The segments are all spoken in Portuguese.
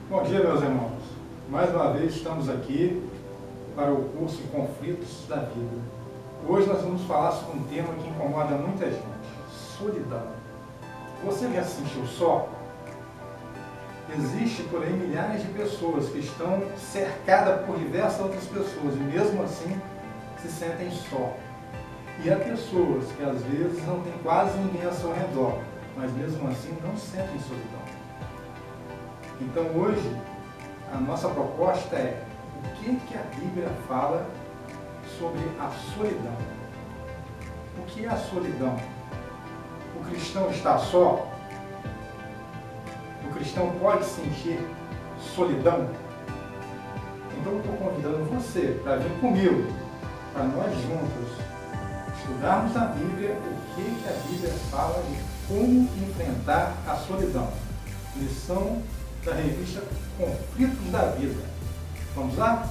Bom dia, meus irmãos. Mais uma vez estamos aqui para o curso de Conflitos da Vida. Hoje nós vamos falar sobre um tema que incomoda muita gente: solidão. Você já se sentiu só? Existe por aí milhares de pessoas que estão cercadas por diversas outras pessoas e mesmo assim se sentem só. E há pessoas que às vezes não tem quase ninguém ao seu redor, mas mesmo assim não sentem solidão. Então hoje a nossa proposta é: o que a Bíblia fala sobre a solidão? O que é a solidão? O cristão está só? O cristão pode sentir solidão? Então eu estou convidando você para vir comigo, para nós juntos estudarmos a Bíblia, o que a Bíblia fala de como enfrentar a solidão. Lição da revista Conflitos da Vida. Vamos lá?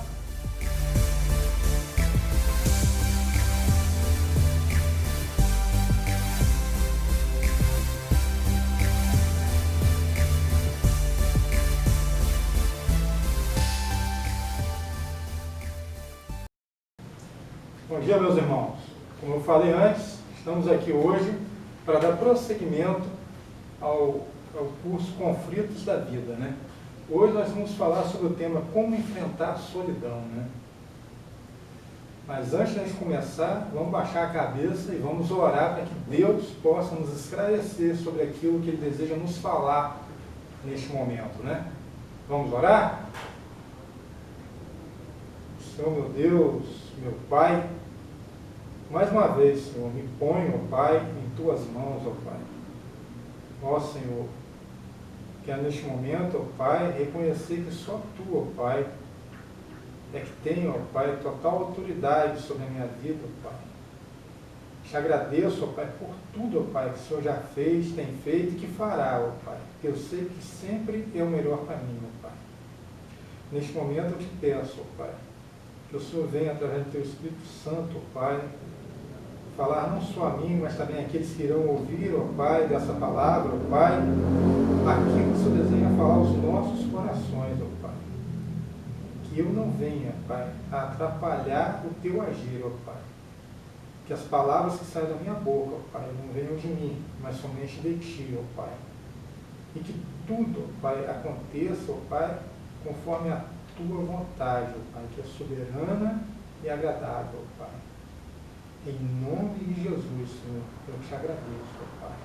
Bom dia, meus irmãos. Como eu falei antes, estamos aqui hoje para dar prosseguimento ao curso Conflitos da Vida, né? Hoje nós vamos falar sobre o tema como enfrentar a solidão, né? Mas antes de a gente começar, vamos baixar a cabeça e vamos orar para que Deus possa nos esclarecer sobre aquilo que Ele deseja nos falar neste momento, né? Vamos orar? Senhor, meu Deus, meu Pai, mais uma vez, Senhor, me ponho, ó Pai, em Tuas mãos, ó Pai. Ó Senhor, quero neste momento, ó Pai, reconhecer que só Tu, ó Pai, é que tem, ó Pai, total autoridade sobre a minha vida, ó Pai. Te agradeço, ó Pai, por tudo, ó Pai, que o Senhor já fez, tem feito e que fará, ó Pai, porque eu sei que sempre é o melhor para mim, ó Pai. Neste momento eu te peço, ó Pai, que o Senhor venha através do Teu Espírito Santo, ó Pai, falar não só a mim, mas também aqueles que irão ouvir, ó Pai, dessa palavra, ó Pai, aquilo que o Senhor deseja falar aos nossos corações, ó Pai. Que eu não venha, Pai, a atrapalhar o Teu agir, ó Pai. Que as palavras que saem da minha boca, ó Pai, não venham de mim, mas somente de Ti, ó Pai. E que tudo, ó Pai, aconteça, ó Pai, conforme a Tua vontade, ó Pai, que é soberana e agradável, ó Pai. Em nome de Jesus, Senhor, eu te agradeço, ó Pai.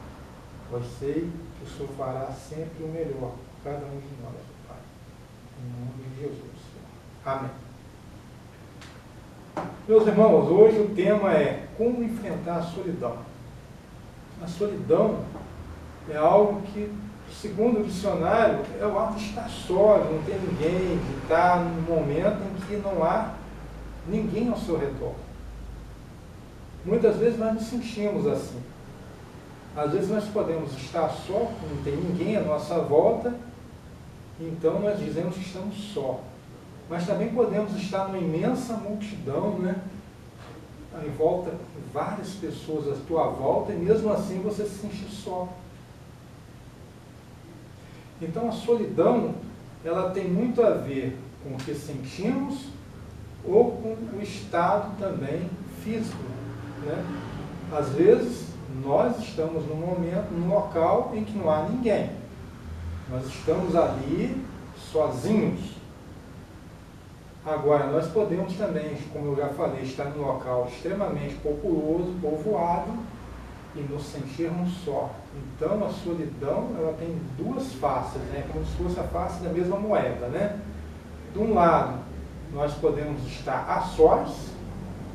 Eu sei que o Senhor fará sempre o melhor para cada um de nós, ó Pai. Em nome de Jesus, Senhor. Amém. Meus irmãos, hoje o tema é como enfrentar a solidão. A solidão é algo que, segundo o dicionário, é o ato de estar só, de não ter ninguém, de estar num momento em que não há ninguém ao seu redor. Muitas vezes nós nos sentimos assim. Às vezes nós podemos estar só, não tem ninguém à nossa volta, então nós dizemos que estamos só. Mas também podemos estar numa imensa multidão, né? Em volta, várias pessoas à tua volta, e mesmo assim você se sente só. Então a solidão, ela tem muito a ver com o que sentimos ou com o estado também físico, né? Às vezes nós estamos num momento, num local em que não há ninguém. Nós estamos ali sozinhos. Agora, nós podemos também, como eu já falei, estar num local extremamente populoso, povoado, e nos sentirmos só. Então, a solidão, ela tem duas faces, né? Como se fosse a face da mesma moeda, né? De um lado, nós podemos estar a sós,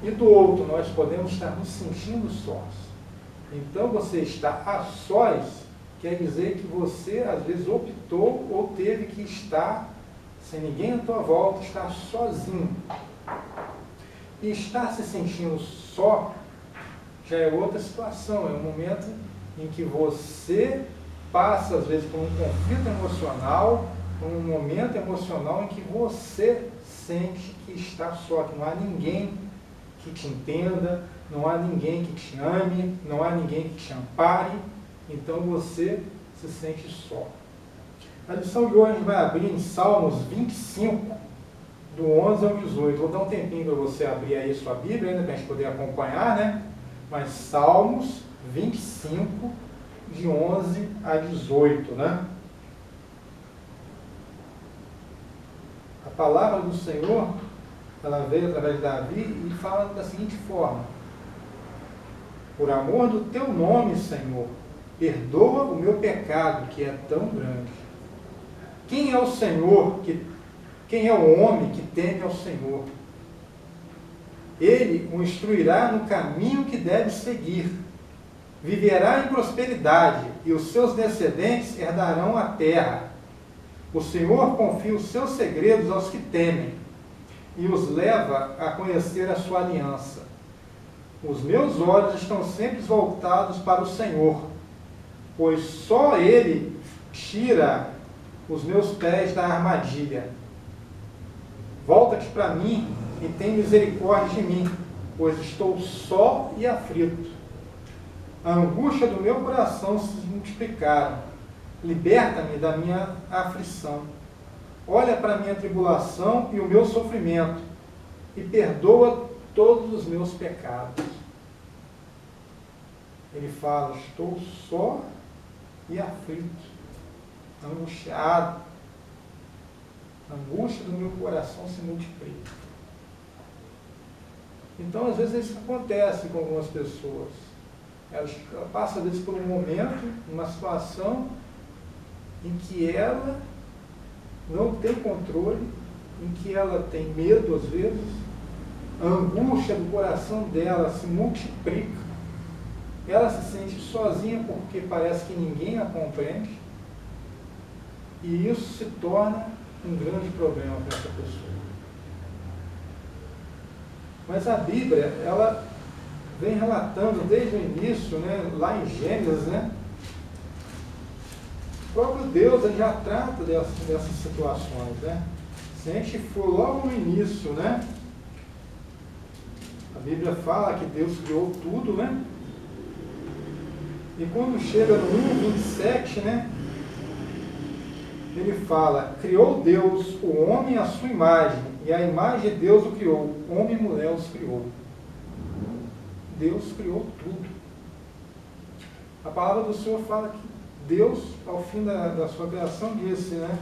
e do outro, nós podemos estar nos sentindo sós. Então, você estar a sós quer dizer que você, às vezes, optou ou teve que estar sem ninguém à tua volta, estar sozinho. E estar se sentindo só já é outra situação, é um momento em que você passa, às vezes, por um conflito emocional, por um momento emocional em que você sente que está só, que não há ninguém que te entenda, não há ninguém que te ame, não há ninguém que te ampare, então você se sente só. A lição de hoje a gente vai abrir em Salmos 25, do 11 ao 18. Vou dar um tempinho para você abrir aí sua Bíblia, ainda para a gente poder acompanhar, né? Mas Salmos 25, de 11 a 18, né? A palavra do Senhor, ela veio através de Davi e fala da seguinte forma: por amor do teu nome, Senhor, perdoa o meu pecado, que é tão grande. Quem é o Senhor, quem é o homem que teme ao Senhor? Ele o instruirá no caminho que deve seguir. Viverá em prosperidade, e os seus descendentes herdarão a terra. O Senhor confia os seus segredos aos que temem, e os leva a conhecer a sua aliança. Os meus olhos estão sempre voltados para o Senhor, pois só Ele tira os meus pés da armadilha. Volta-te para mim e tem misericórdia de mim, pois estou só e aflito. A angústia do meu coração se multiplicaram. Liberta-me da minha aflição. Olha para a minha tribulação e o meu sofrimento, e perdoa todos os meus pecados. Ele fala: estou só e aflito, angustiado. A angústia do meu coração se multiplica. Então, às vezes, isso acontece com algumas pessoas. Elas passam, às vezes, por um momento, uma situação em que ela não tem controle, em que ela tem medo, às vezes, a angústia do coração dela se multiplica, ela se sente sozinha porque parece que ninguém a compreende, e isso se torna um grande problema para essa pessoa. Mas a Bíblia, ela vem relatando desde o início, né, lá em Gênesis, né, o próprio Deus ele já trata dessas situações, né? Se a gente for logo no início, né, a Bíblia fala que Deus criou tudo, né? E quando chega no 1:27, né, ele fala: criou Deus o homem à sua imagem, e a imagem de Deus o criou, homem e mulher os criou. Deus criou tudo. A palavra do Senhor fala que Deus, ao fim da sua criação, disse, né?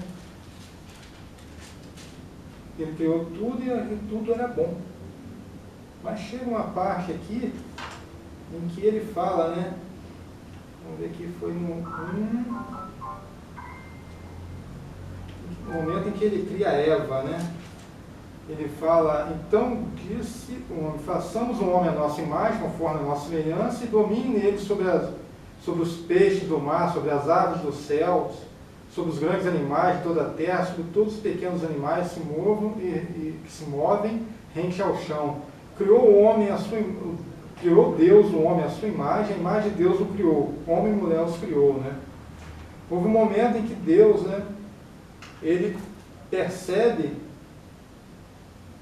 Ele criou tudo e tudo era bom. Mas chega uma parte aqui em que ele fala, né? Vamos ver aqui, foi no momento em que ele cria Eva, né? Ele fala: então disse o homem, façamos um homem à nossa imagem, conforme a nossa semelhança, e domine nele sobre os peixes do mar, sobre as aves dos céus, sobre os grandes animais de toda a terra, sobre todos os pequenos animais que se movam e que se movem rente ao chão. Criou Deus o homem à sua imagem, a imagem de Deus o criou, homem e mulher os criou, né? Houve um momento em que Deus, né, ele percebe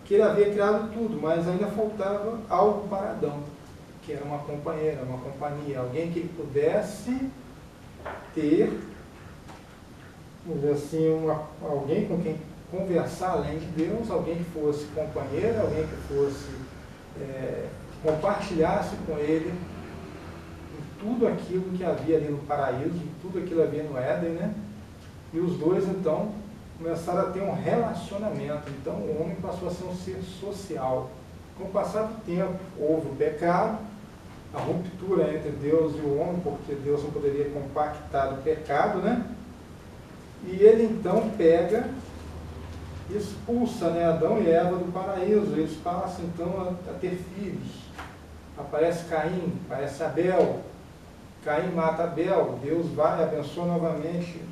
que ele havia criado tudo, mas ainda faltava algo para Adão, que era uma companheira, uma companhia, alguém que ele pudesse ter, vamos dizer assim, alguém com quem conversar além de Deus, alguém que fosse companheira, alguém que fosse compartilhasse com ele tudo aquilo que havia ali no paraíso, tudo aquilo que havia no Éden, né? E os dois, então, começaram a ter um relacionamento. Então, o homem passou a ser um ser social. Com o passar do tempo, houve o pecado, a ruptura entre Deus e o homem, porque Deus não poderia compactar o pecado, né? E ele, então, pega e expulsa, né, Adão e Eva do paraíso. Eles passam, então, a ter filhos. Aparece Caim, aparece Abel. Caim mata Abel. Deus vai e abençoa novamente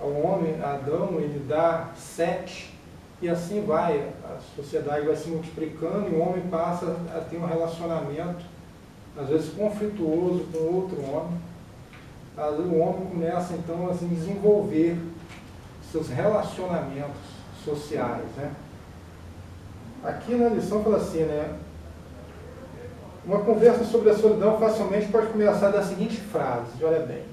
ao homem, Adão, ele dá Sete, e assim vai, a sociedade vai se multiplicando e o homem passa a ter um relacionamento, às vezes conflituoso, com outro homem. O homem começa então a se desenvolver seus relacionamentos sociais, né? Aqui na lição fala assim, né? Uma conversa sobre a solidão facilmente pode começar da seguinte frase, olha bem: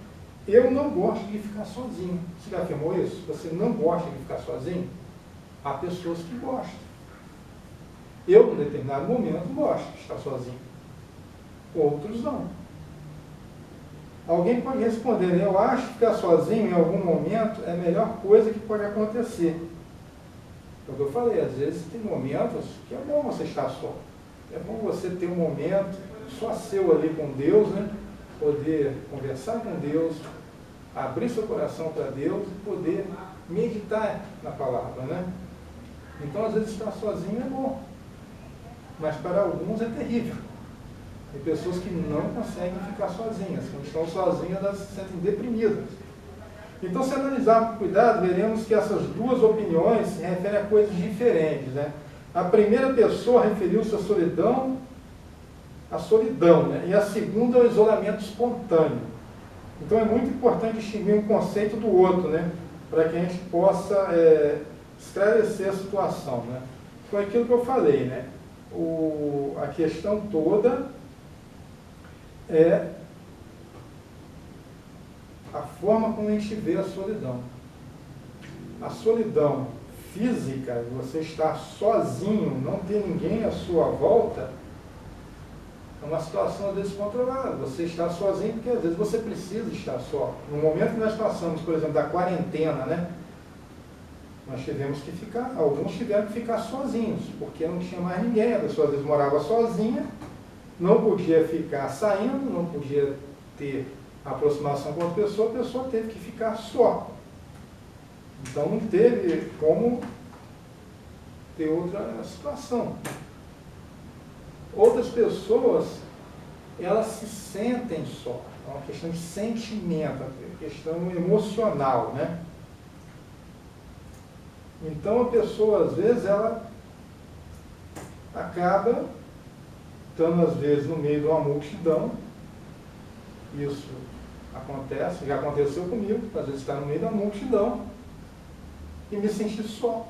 eu não gosto de ficar sozinho. Você já afirmou isso? Você não gosta de ficar sozinho? Há pessoas que gostam. Eu, em determinado momento, gosto de estar sozinho. Outros não. Alguém pode responder, né? Eu acho que ficar sozinho em algum momento é a melhor coisa que pode acontecer. É o que eu falei, às vezes tem momentos que é bom você estar só. É bom você ter um momento só seu ali com Deus, né? Poder conversar com Deus, abrir seu coração para Deus e poder meditar na palavra, né? Então, às vezes, estar sozinho é bom, mas para alguns é terrível. Tem pessoas que não conseguem ficar sozinhas, quando estão sozinhas, elas se sentem deprimidas. Então, se analisarmos com cuidado, veremos que essas duas opiniões se referem a coisas diferentes, né? A primeira pessoa referiu-se à solidão, né? E a segunda ao isolamento espontâneo. Então, é muito importante distinguir um conceito do outro, né? Para que a gente possa esclarecer a situação, né? Foi aquilo que eu falei, né? A questão toda é a forma como a gente vê a solidão. A solidão física, você estar sozinho, não ter ninguém à sua volta, é uma situação às vezes controlada. Você está sozinho porque às vezes você precisa estar só. No momento que nós passamos, por exemplo, da quarentena, né? Nós tivemos que ficar, alguns tiveram que ficar sozinhos, porque não tinha mais ninguém, a pessoa às vezes morava sozinha, não podia ficar saindo, não podia ter aproximação com outra pessoa, a pessoa teve que ficar só. Então não teve como ter outra situação. Outras pessoas, elas se sentem só. É uma questão de sentimento, é uma questão emocional, né? Então a pessoa, às vezes, ela acaba estando, às vezes, no meio de uma multidão. Isso acontece, já aconteceu comigo, às vezes está no meio da multidão e me sentir só.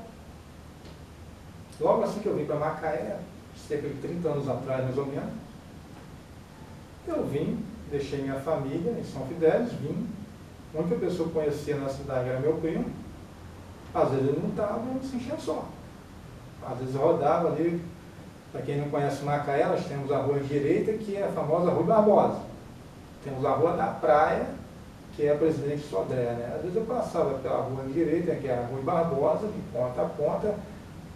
Logo assim que eu vim para Macaé, cerca de 30 anos atrás, mais ou menos, eu vim, deixei minha família em São Fidélis, vim. A única pessoa que eu conhecia na cidade era meu primo. Às vezes ele não estava, eu me sentia só. Às vezes eu rodava ali, para quem não conhece Macaé, nós temos a rua direita, que é a famosa Rua Barbosa. Temos a Rua da Praia, que é a Presidente Sodré, né? Às vezes eu passava pela rua direita, que é a Rua Barbosa, de ponta a ponta,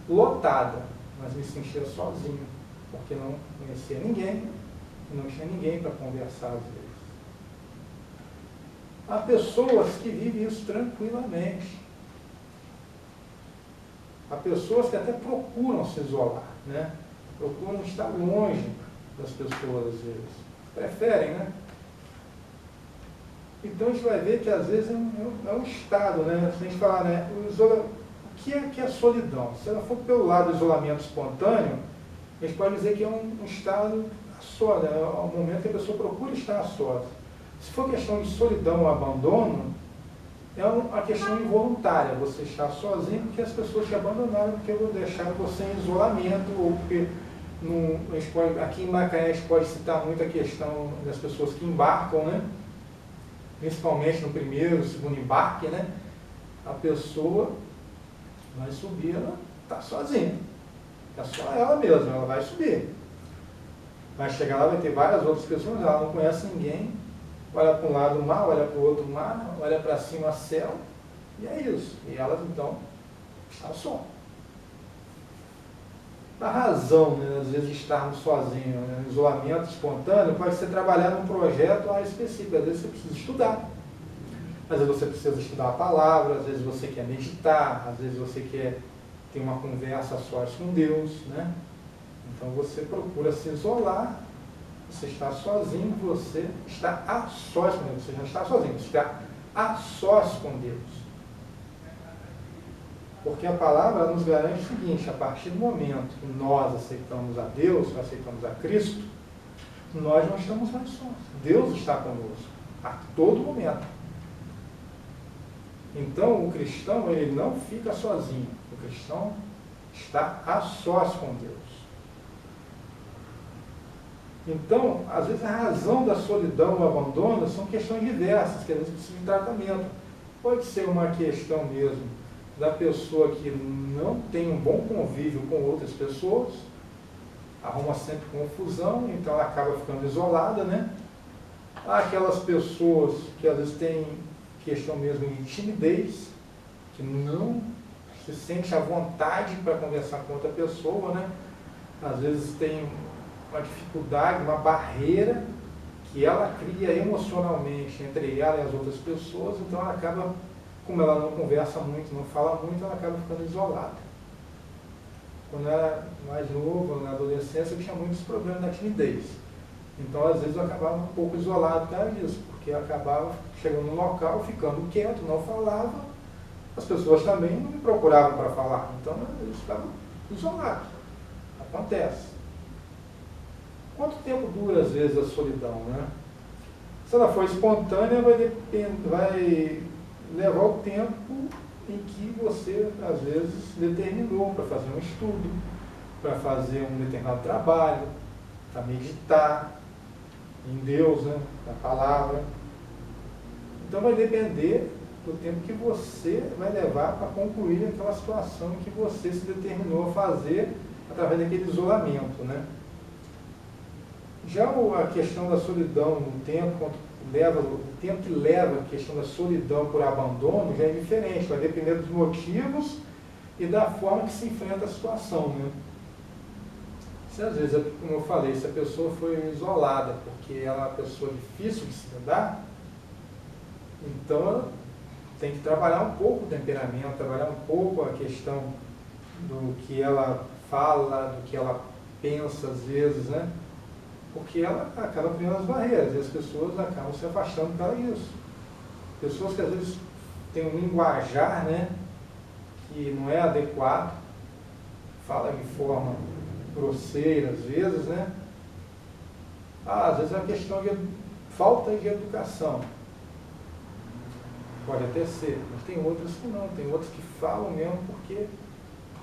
lotada, mas me sentia sozinho, porque não conhecia ninguém, e não tinha ninguém para conversar às vezes. Há pessoas que vivem isso tranquilamente. Há pessoas que até procuram se isolar, né? Procuram estar longe das pessoas às vezes. Preferem, né? Então a gente vai ver que às vezes é um estado, né? Se a gente falar, né? O que é a solidão? Se ela for pelo lado do isolamento espontâneo, a gente pode dizer que é um estado a só, né? É um momento que a pessoa procura estar a sós. Se for questão de solidão ou abandono, é uma questão involuntária, você estar sozinho porque as pessoas te abandonaram, porque deixaram você em isolamento, ou porque aqui em Macaé a gente pode citar muito a questão das pessoas que embarcam, né? Principalmente no primeiro, segundo embarque, né? A pessoa vai subir, ela está sozinha. É só ela mesma, ela vai subir. Vai chegar lá, vai ter várias outras pessoas, ela não conhece ninguém. Olha para um lado o mar, olha para o outro o mar, olha para cima o céu, e é isso. E elas, então, estão só. A razão, né, às vezes, de estarmos sozinhos, né, isolamento espontâneo, pode ser trabalhar num projeto específico. Às vezes você precisa estudar. Às vezes você precisa estudar a palavra, às vezes você quer meditar, às vezes você quer ter uma conversa a sós com Deus, né? Então você procura se isolar. Você está sozinho, você está a sós com Deus. Você não está sozinho, você está a sós com Deus. Porque a palavra nos garante o seguinte: a partir do momento que nós aceitamos a Deus, aceitamos a Cristo, nós não estamos mais sós. Deus está conosco a todo momento. Então o cristão, ele não fica sozinho. O cristão está a sós com Deus. Então, às vezes a razão da solidão ou abandono são questões diversas, que às vezes precisam de tratamento. Pode ser uma questão mesmo da pessoa que não tem um bom convívio com outras pessoas, arruma sempre confusão, então ela acaba ficando isolada, né? Há aquelas pessoas que às vezes têm questão mesmo de timidez, que não se sente à vontade para conversar com outra pessoa, né? Às vezes tem uma dificuldade, uma barreira que ela cria emocionalmente entre ela e as outras pessoas, então ela acaba, como ela não conversa muito, não fala muito, ela acaba ficando isolada. Quando eu era mais novo, na adolescência, eu tinha muitos problemas da timidez. Então, às vezes, eu acabava um pouco isolado por causa disso, porque eu acabava chegando no local, ficando quieto, não falava, as pessoas também não me procuravam para falar, então eu ficava isolado. Acontece. Quanto tempo dura, às vezes, a solidão, né? Se ela for espontânea, vai levar o tempo em que você, às vezes, determinou para fazer um estudo, para fazer um determinado trabalho, para meditar em Deus, né, na palavra. Então vai depender do tempo que você vai levar para concluir aquela situação que você se determinou a fazer através daquele isolamento, né? Já a questão da solidão no tempo, o tempo que leva a questão da solidão por abandono já é diferente, vai depender dos motivos e da forma que se enfrenta a situação, né? Se às vezes, como eu falei, se a pessoa foi isolada porque ela é uma pessoa difícil de se lidar, então ela tem que trabalhar um pouco o temperamento, trabalhar um pouco a questão do que ela fala, do que ela pensa às vezes, né? Porque ela acaba criando as barreiras e as pessoas acabam se afastando por causa disso. Pessoas que às vezes têm um linguajar, né, que não é adequado, fala de forma grosseira às vezes, né? Às vezes é uma questão de falta de educação. Pode até ser, mas tem outras que não, tem outras que falam mesmo porque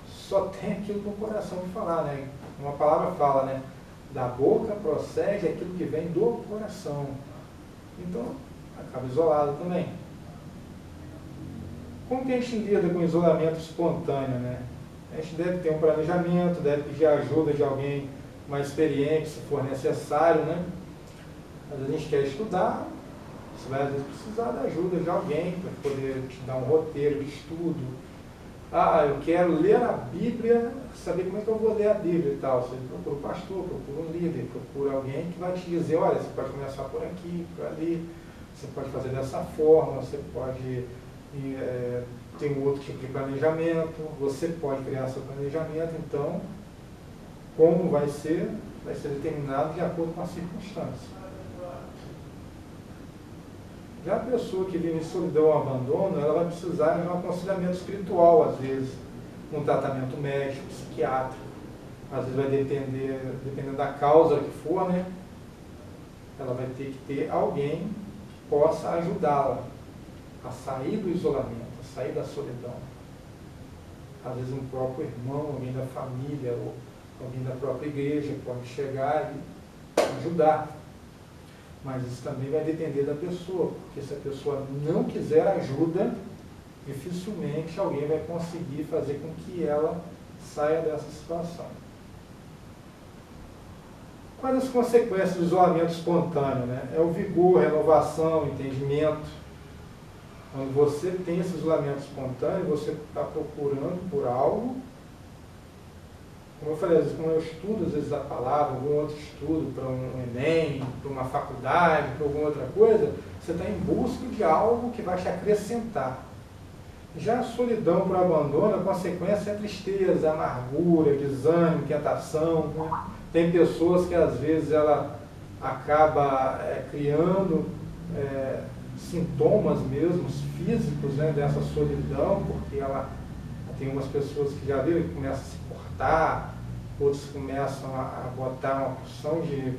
só tem aquilo no coração de falar, né? Uma palavra fala, né? Da boca procede aquilo que vem do coração. Então, acaba isolado também. Como que a gente lida com o isolamento espontâneo, né? A gente deve ter um planejamento, deve pedir a ajuda de alguém mais experiente, se for necessário, né? Às vezes a gente quer estudar, você vai às vezes precisar da ajuda de alguém para poder te dar um roteiro de estudo. Eu quero ler a Bíblia, saber como é que eu vou ler a Bíblia e tal. Você procura um pastor, procura um líder, procura alguém que vai te dizer, olha, você pode começar por aqui, por ali, você pode fazer dessa forma, você pode ter um outro tipo de planejamento, você pode criar seu planejamento, então, como vai ser determinado de acordo com as circunstâncias. Já a pessoa que vive em solidão ou abandono, ela vai precisar de um aconselhamento espiritual, às vezes, um tratamento médico, psiquiátrico, às vezes vai dependendo da causa que for, né? Ela vai ter que ter alguém que possa ajudá-la a sair do isolamento, a sair da solidão. Às vezes um próprio irmão, alguém da família, ou alguém da própria igreja pode chegar e ajudar. Mas isso também vai depender da pessoa, porque se a pessoa não quiser ajuda, dificilmente alguém vai conseguir fazer com que ela saia dessa situação. Quais as consequências do isolamento espontâneo, né? É o vigor, renovação, entendimento. Quando você tem esse isolamento espontâneo, você está procurando por algo. Como eu falei, às vezes, como eu estudo, às vezes, a palavra, algum outro estudo para um Enem, para uma faculdade, para alguma outra coisa, você está em busca de algo que vai te acrescentar. Já a solidão por abandono, a consequência é a tristeza, a amargura, desânimo, inquietação, né? Tem pessoas que, às vezes, ela acaba criando sintomas mesmo físicos, né, dessa solidão, porque ela tem umas pessoas que já viram que começam a se cortar, outros começam a botar uma porção de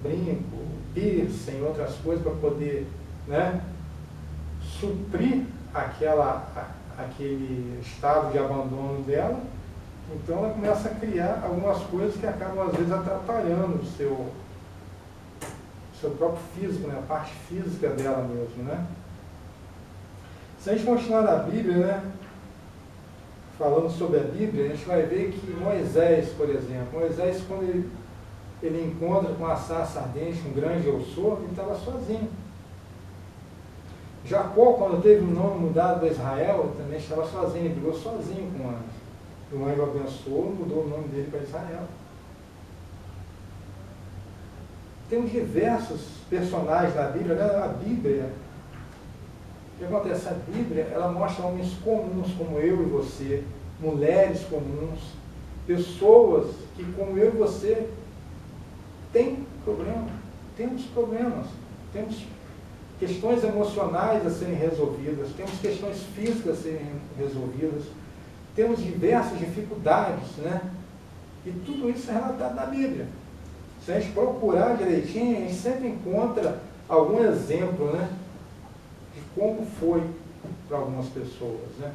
brinco, piercing, outras coisas para poder, né, suprir aquele estado de abandono dela, Então ela começa a criar algumas coisas que acabam às vezes atrapalhando o seu próprio físico, né? A parte física dela mesmo, né? Se a gente continuar na Bíblia, né? Falando sobre a Bíblia, a gente vai ver que Moisés, por exemplo, Moisés, quando ele encontra com a sarça ardente, um grande eu sou, ele estava sozinho. Jacó, quando teve o nome mudado para Israel, também estava sozinho, ele brigou sozinho com o anjo. O anjo abençoou, mudou o nome dele para Israel. Tem diversos personagens na Bíblia, né? A Bíblia, o que acontece? A Bíblia, ela mostra homens comuns como eu e você, mulheres comuns, pessoas que, como eu e você, têm problema, temos problemas, temos questões emocionais a serem resolvidas, temos questões físicas a serem resolvidas, temos diversas dificuldades, né? E tudo isso é relatado na Bíblia. Se a gente procurar direitinho, a gente sempre encontra algum exemplo, né? De como foi para algumas pessoas, né?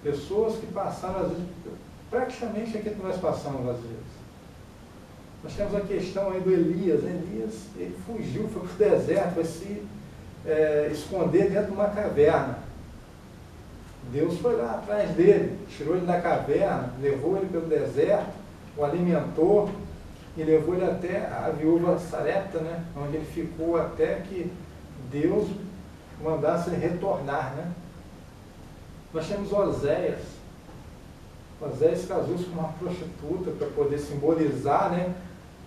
Pessoas que passaram, às vezes, praticamente aquilo que nós passamos, às vezes. Nós temos a questão aí do Elias. Elias, ele fugiu, foi para o deserto, foi se esconder dentro de uma caverna. Deus foi lá atrás dele, tirou ele da caverna, levou ele pelo deserto, o alimentou e levou ele até a viúva Sarepta, né? Onde ele ficou até que Deus mandasse ele retornar, né? Nós temos Oséias. Oséias casou-se com uma prostituta para poder simbolizar, né,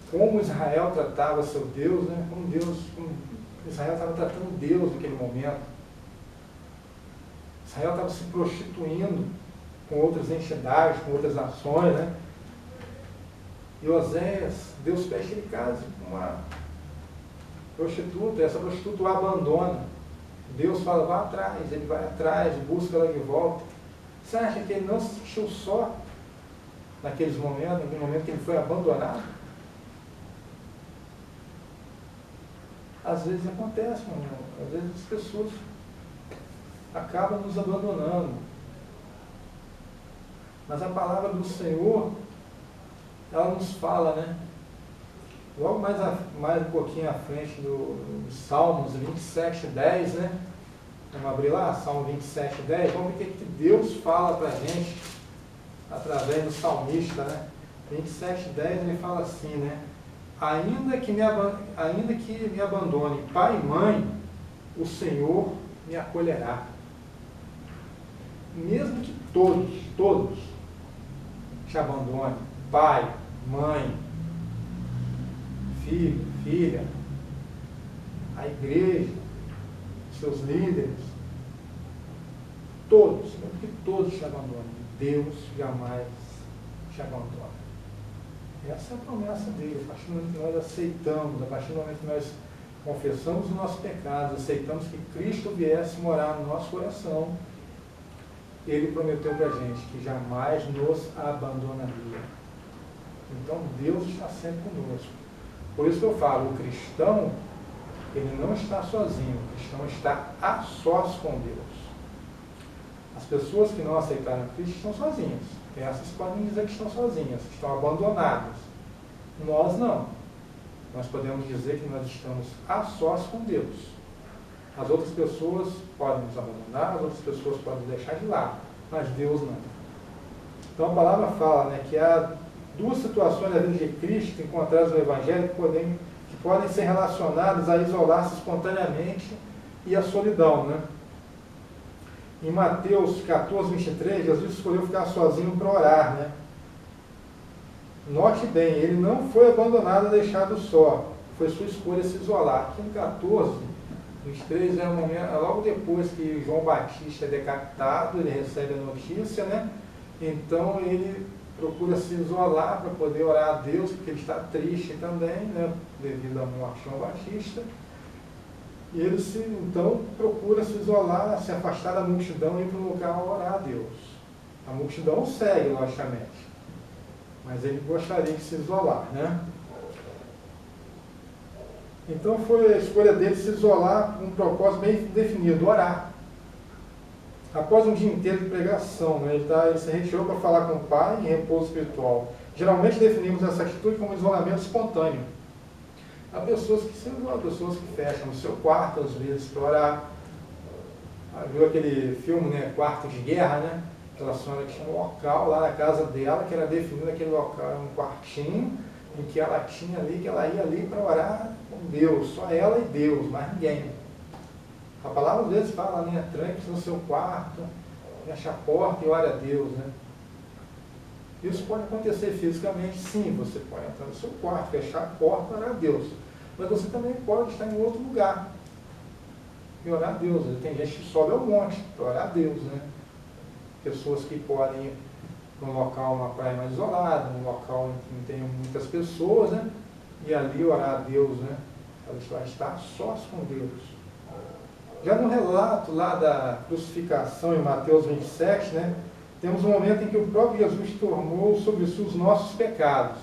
como Israel tratava seu Deus, né, como Israel estava tratando Deus naquele momento. Israel estava se prostituindo com outras entidades, com outras nações, né? E Oséias, Deus pede que ele case com uma prostituta, essa prostituta o abandona. Deus fala, vá atrás, ele vai atrás, busca ela de volta. Você acha que ele não se sentiu só naqueles momentos, naquele momento que ele foi abandonado? Às vezes acontece, meu irmão. Às vezes as pessoas acabam nos abandonando. Mas a palavra do Senhor, ela nos fala, né? Logo mais um pouquinho à frente do Salmos 27:10, né? Vamos abrir lá, Salmo 27:10. Vamos ver o que Deus fala para a gente através do salmista, né? 27:10 ele fala assim, né? Ainda que me abandone pai e mãe, o Senhor me acolherá. Mesmo que todos te abandonem, pai, mãe, filho, filha, a igreja, seus líderes, todos, mesmo que todos te abandonem, Deus jamais te abandona. Essa é a promessa dele. A partir do momento que nós aceitamos, a partir do momento que nós confessamos os nossos pecados, aceitamos que Cristo viesse morar no nosso coração, ele prometeu para a gente que jamais nos abandonaria. Então Deus está sempre conosco. Por isso que eu falo, o cristão, ele não está sozinho, o cristão está a sós com Deus. As pessoas que não aceitaram Cristo estão sozinhas. Essas podem dizer que estão sozinhas, que estão abandonadas. Nós não. Nós podemos dizer que nós estamos a sós com Deus. As outras pessoas podem nos abandonar, as outras pessoas podem deixar de lado, mas Deus não. Então a palavra fala, né, que há duas situações na vida de Cristo encontradas no Evangelho que podem ser relacionadas a isolar-se espontaneamente e a solidão, né? Em Mateus 14:23, Jesus escolheu ficar sozinho para orar, né? Note bem, ele não foi abandonado, deixado só. Foi sua escolha se isolar. Aqui no 14:23 é um momento, logo depois que João Batista é decapitado, ele recebe a notícia, né? Então ele procura se isolar para poder orar a Deus, porque ele está triste também, né? Devido à morte de João Batista. E ele então procura se isolar, se afastar da multidão e ir para um lugar orar a Deus. A multidão segue, logicamente. Mas ele gostaria de se isolar, né? Então foi a escolha dele se isolar com um propósito bem definido, orar. após um dia inteiro de pregação, né, ele se retirou para falar com o Pai em repouso espiritual. Geralmente definimos essa atitude como isolamento espontâneo. Há pessoas que se isolam, pessoas que fecham no seu quarto, às vezes, para orar. Viu aquele filme, né, Quarto de Guerra, né? Aquela senhora que tinha um local lá na casa dela, que era definido aquele local, um quartinho, em que ela tinha ali, que ela ia ali para orar com Deus, só ela e Deus, mais ninguém. A palavra às vezes fala, né, tranque-se no seu quarto, feche a porta e ore a Deus, né? Isso pode acontecer fisicamente, sim, você pode entrar no seu quarto, fechar a porta e orar a Deus. Mas você também pode estar em outro lugar e orar a Deus. Tem gente que sobe ao monte para orar a Deus, né? Pessoas que podem ir para um local, uma praia mais isolada, um local em que não tem muitas pessoas, né? E ali orar a Deus, né? Ela vai estar sós com Deus. Já no relato lá da crucificação em Mateus 27, né? Temos um momento em que o próprio Jesus tomou sobre si os nossos pecados.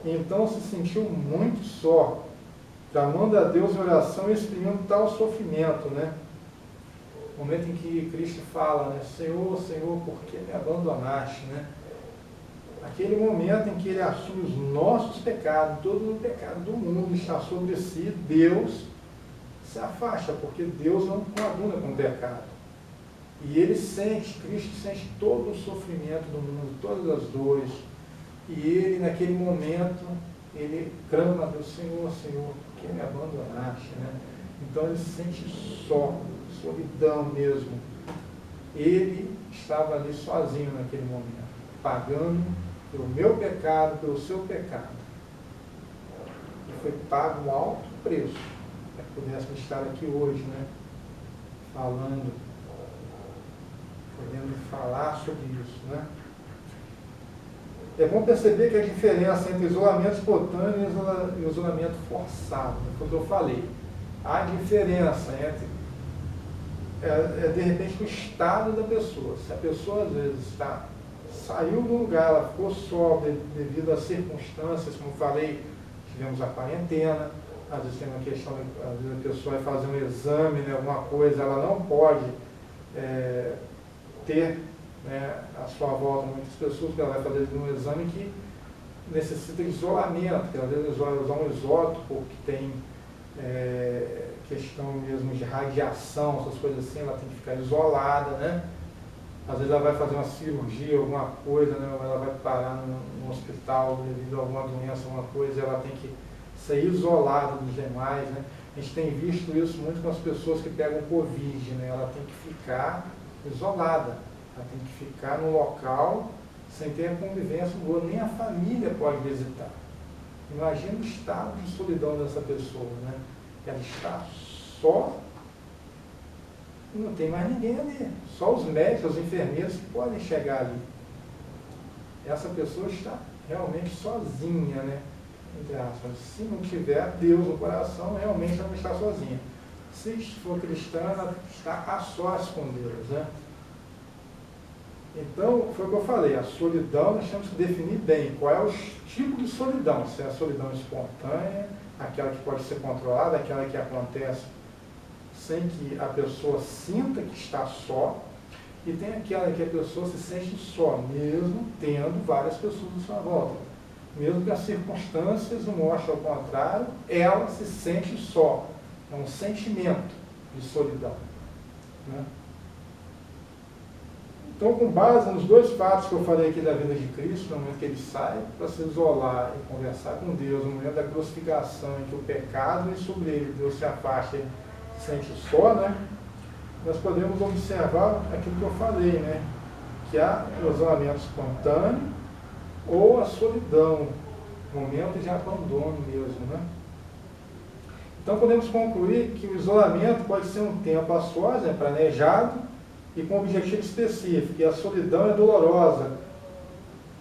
E então se sentiu muito só, clamando a Deus em oração e exprimindo tal sofrimento, né? O momento em que Cristo fala, né? Senhor, Senhor, por que me abandonaste, né? Aquele momento em que ele assume os nossos pecados, todo o pecado do mundo está sobre si, Deus se afasta, porque Deus não coaduna com o pecado. E ele sente, Cristo sente todo o sofrimento do mundo, todas as dores. E ele, naquele momento, ele clama a Deus, Senhor, Senhor, por que me abandonaste, né? Então ele se sente só, solidão mesmo. Ele estava ali sozinho naquele momento, pagando pelo meu pecado, pelo seu pecado. E foi pago um alto preço, para que pudéssemos estar aqui hoje, né? Podendo falar sobre isso, né? É bom perceber que a diferença entre isolamento espontâneo e isolamento forçado, foi o que eu falei. Há diferença entre, de repente, o estado da pessoa. Se a pessoa, às vezes, saiu do lugar, ela ficou só devido às circunstâncias, como eu falei, tivemos a quarentena, às vezes tem uma questão, às vezes a pessoa vai fazer um exame, né, alguma coisa, ela não pode ter, né, à sua volta muitas pessoas, porque ela vai fazer um exame que necessita de isolamento, que às vezes vai usar um isótopo que tem questão mesmo de radiação, essas coisas assim, ela tem que ficar isolada, né? Às vezes ela vai fazer uma cirurgia, alguma coisa, né? Ela vai parar no hospital devido a alguma doença, alguma coisa, ela tem que ser isolada dos demais, né? A gente tem visto isso muito com as pessoas que pegam Covid, né? Ela tem que ficar isolada, ela tem que ficar no local sem ter a convivência do outro, nem a família pode visitar. Imagina o estado de solidão dessa pessoa, né? Ela está só, não tem mais ninguém ali, só os médicos, os enfermeiros que podem chegar ali. Essa pessoa está realmente sozinha, né? Entre aspas. Se não tiver Deus no coração, realmente ela não está sozinha. Se for cristã, ela está a sós com Deus, né? Então, foi o que eu falei, a solidão nós temos que definir bem qual é o tipo de solidão, se é a solidão espontânea, aquela que pode ser controlada, aquela que acontece sem que a pessoa sinta que está só, e tem aquela que a pessoa se sente só, mesmo tendo várias pessoas à sua volta. Mesmo que as circunstâncias não mostrem ao contrário, ela se sente só. É um sentimento de solidão, né? Então, com base nos dois fatos que eu falei aqui da vida de Cristo, no momento que ele sai para se isolar e conversar com Deus, no momento da crucificação, em que o pecado vem sobre ele, Deus se afasta e se sente só, né? Nós podemos observar aquilo que eu falei, né? Que há o isolamento espontâneo ou a solidão, momento de abandono mesmo, né? Então, podemos concluir que o isolamento pode ser um tempo a sós, né, planejado, e com um objetivo específico, e a solidão é dolorosa.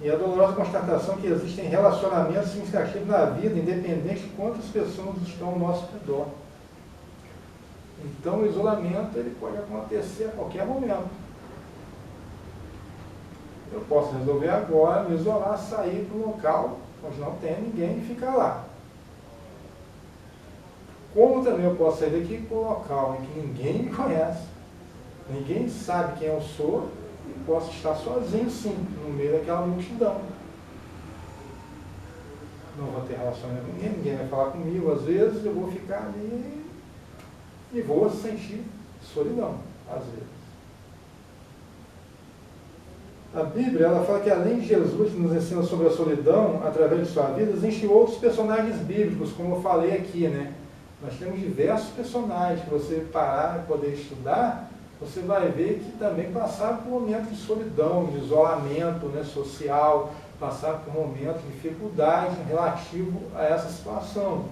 E a dolorosa constatação que existem relacionamentos significativos na vida, independente de quantas pessoas estão ao nosso redor. Então o isolamento ele pode acontecer a qualquer momento. Eu posso resolver agora, me isolar, sair para um local onde não tem ninguém e ficar lá. Como também eu posso sair daqui para um local em que ninguém me conhece, Ninguém sabe quem eu sou e posso estar sozinho, sim, no meio daquela multidão. Não vou ter relacionamento com ninguém vai falar comigo. Às vezes eu vou ficar ali e vou sentir solidão, às vezes. A Bíblia, ela fala que além de Jesus que nos ensina sobre a solidão, através de sua vida, existem outros personagens bíblicos, como eu falei aqui, né? Nós temos diversos personagens que você parar e poder estudar, você vai ver que também passaram por momentos de solidão, de isolamento, né, social, passaram por momentos de dificuldade relativo a essa situação.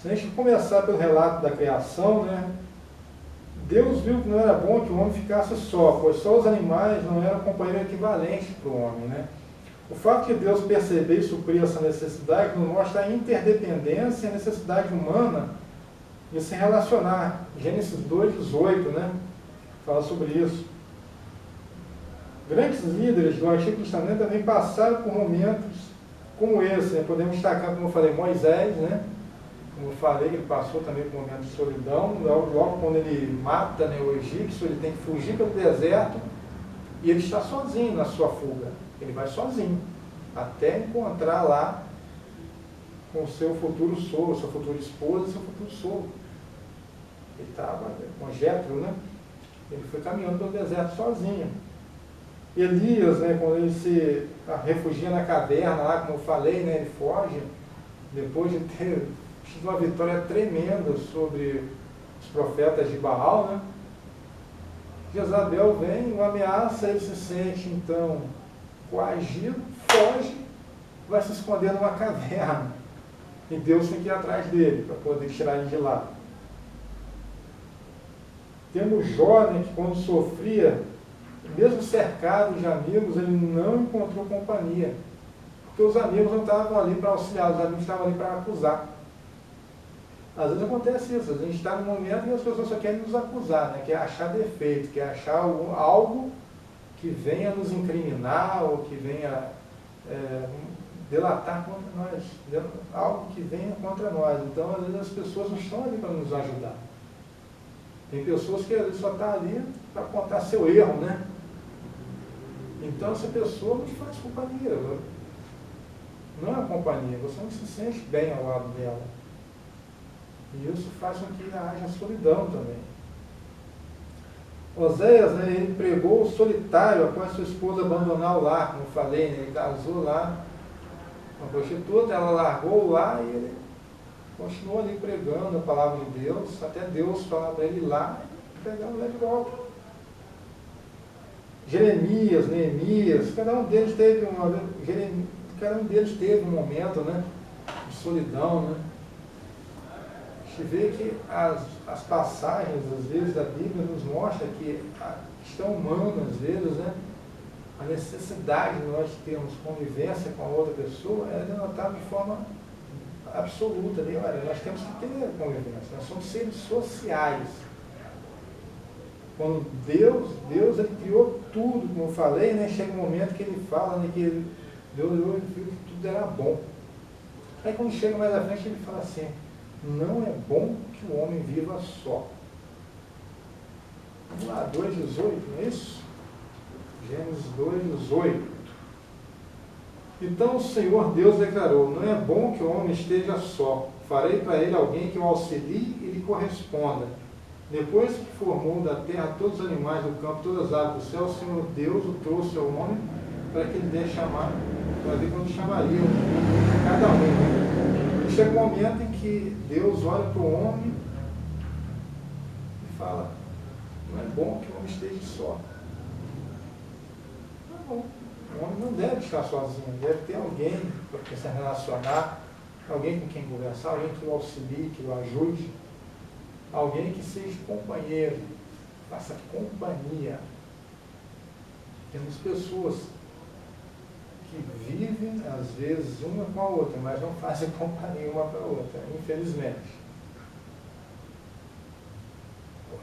Se a gente começar pelo relato da criação, né, Deus viu que não era bom que o homem ficasse só, pois só os animais não eram companheiro equivalente para o homem, né? O fato de Deus perceber e suprir essa necessidade nos mostra a interdependência e a necessidade humana de se relacionar. Gênesis 2:18, né? Fala sobre isso. Grandes líderes do Antigo Testamento também passaram por momentos como esse, né? Podemos destacar, como eu falei, Moisés, né? Como eu falei, ele passou também por um momento de solidão. Logo quando ele mata, né, o egípcio, ele tem que fugir pelo deserto e ele está sozinho na sua fuga. Ele vai sozinho, até encontrar lá com o seu futuro sogro, sua futura esposa e seu futuro sogro. Ele estava com Jétro, né? Ele foi caminhando pelo deserto sozinho. Elias, né, quando ele se refugia na caverna lá, como eu falei, né, ele foge, depois de ter tido uma vitória tremenda sobre os profetas de Baal, né? Jezabel vem, uma ameaça, ele se sente então coagido, foge, vai se esconder numa caverna. E Deus tem que ir atrás dele para poder tirar ele de lá. Temos Jó, né, que quando sofria, mesmo cercado de amigos, ele não encontrou companhia. Porque os amigos não estavam ali para auxiliar, os amigos estavam ali para acusar. Às vezes acontece isso, a gente está num momento e as pessoas só querem nos acusar, né? Quer achar defeito, quer achar algo que venha nos incriminar ou que venha delatar contra nós, algo que venha contra nós. Então, às vezes as pessoas não estão ali para nos ajudar. Tem pessoas que às vezes só estão ali para apontar seu erro, né? Então, essa pessoa não te faz companhia. Não é companhia, você não se sente bem ao lado dela. E isso faz com que haja solidão também. Oséias, né, ele pregou solitário após sua esposa abandonar o lar, como eu falei, né, ele casou lá com uma prostituta, ela largou o lar e ele continuou ali pregando a palavra de Deus, até Deus falar para ele ir lá e pegar a mulher de volta. Jeremias, Neemias, cada um deles teve um momento, né, de solidão, né? A gente vê que as passagens, às vezes, da Bíblia nos mostra que a questão humana, às vezes, né, a necessidade de nós termos convivência com a outra pessoa, ela é denotada de forma absoluta. Né? Olha, nós temos que ter convivência, nós somos seres sociais. Quando Deus ele criou tudo, como eu falei, né, chega um momento que ele fala, né, que Deus viu que tudo era bom. Aí quando chega mais à frente, ele fala assim: não é bom que o homem viva só. Vamos lá, 2,18, não é isso? Gênesis 2,18. Então o Senhor Deus declarou: não é bom que o homem esteja só. Farei para ele alguém que o auxilie e lhe corresponda. Depois que formou da terra todos os animais do campo, todas as aves do céu, o Senhor Deus o trouxe ao homem para que ele desse chamar, para ver quando chamaria cada um. Chega um momento em que Deus olha para o homem e fala: não é bom que o homem esteja só. Não é bom. O homem não deve estar sozinho, deve ter alguém para se relacionar, alguém com quem conversar, alguém que o auxilie, que o ajude, alguém que seja companheiro, faça companhia. Temos pessoas que vivem, às vezes, uma com a outra, mas não fazem companhia uma para a outra, infelizmente.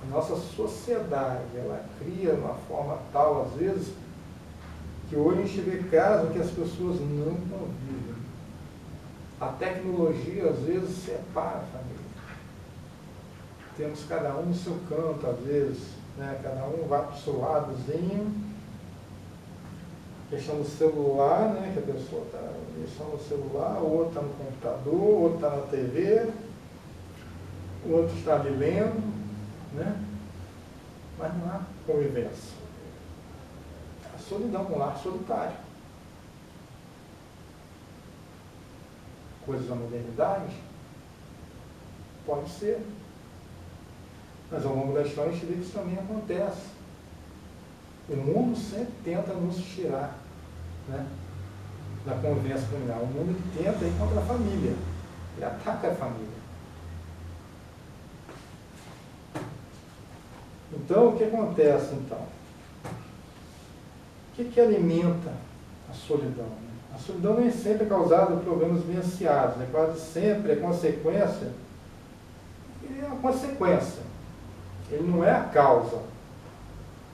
A nossa sociedade, ela cria uma forma tal, às vezes, que hoje a gente vê casos que as pessoas não convivem. A tecnologia, às vezes, separa a família. temos cada um no seu canto, às vezes, né? Cada um vai para o seu ladozinho. Questão do celular, né? Que a pessoa está só no celular, o outro está no computador, o outro está na TV, o outro está ali lendo, né? Mas não há convivência. A solidão, um lar solitário. Coisas da modernidade? Pode ser. Mas ao longo da história a gente vê que isso também acontece. O mundo sempre tenta nos tirar, né, da convivência familiar. O mundo que tenta ir contra a família. Ele ataca a família. Então, o que acontece, então? O que alimenta a solidão? A solidão nem sempre é causada por problemas vivenciados, né? Quase sempre é consequência. Ele é uma consequência. Ele não é a causa,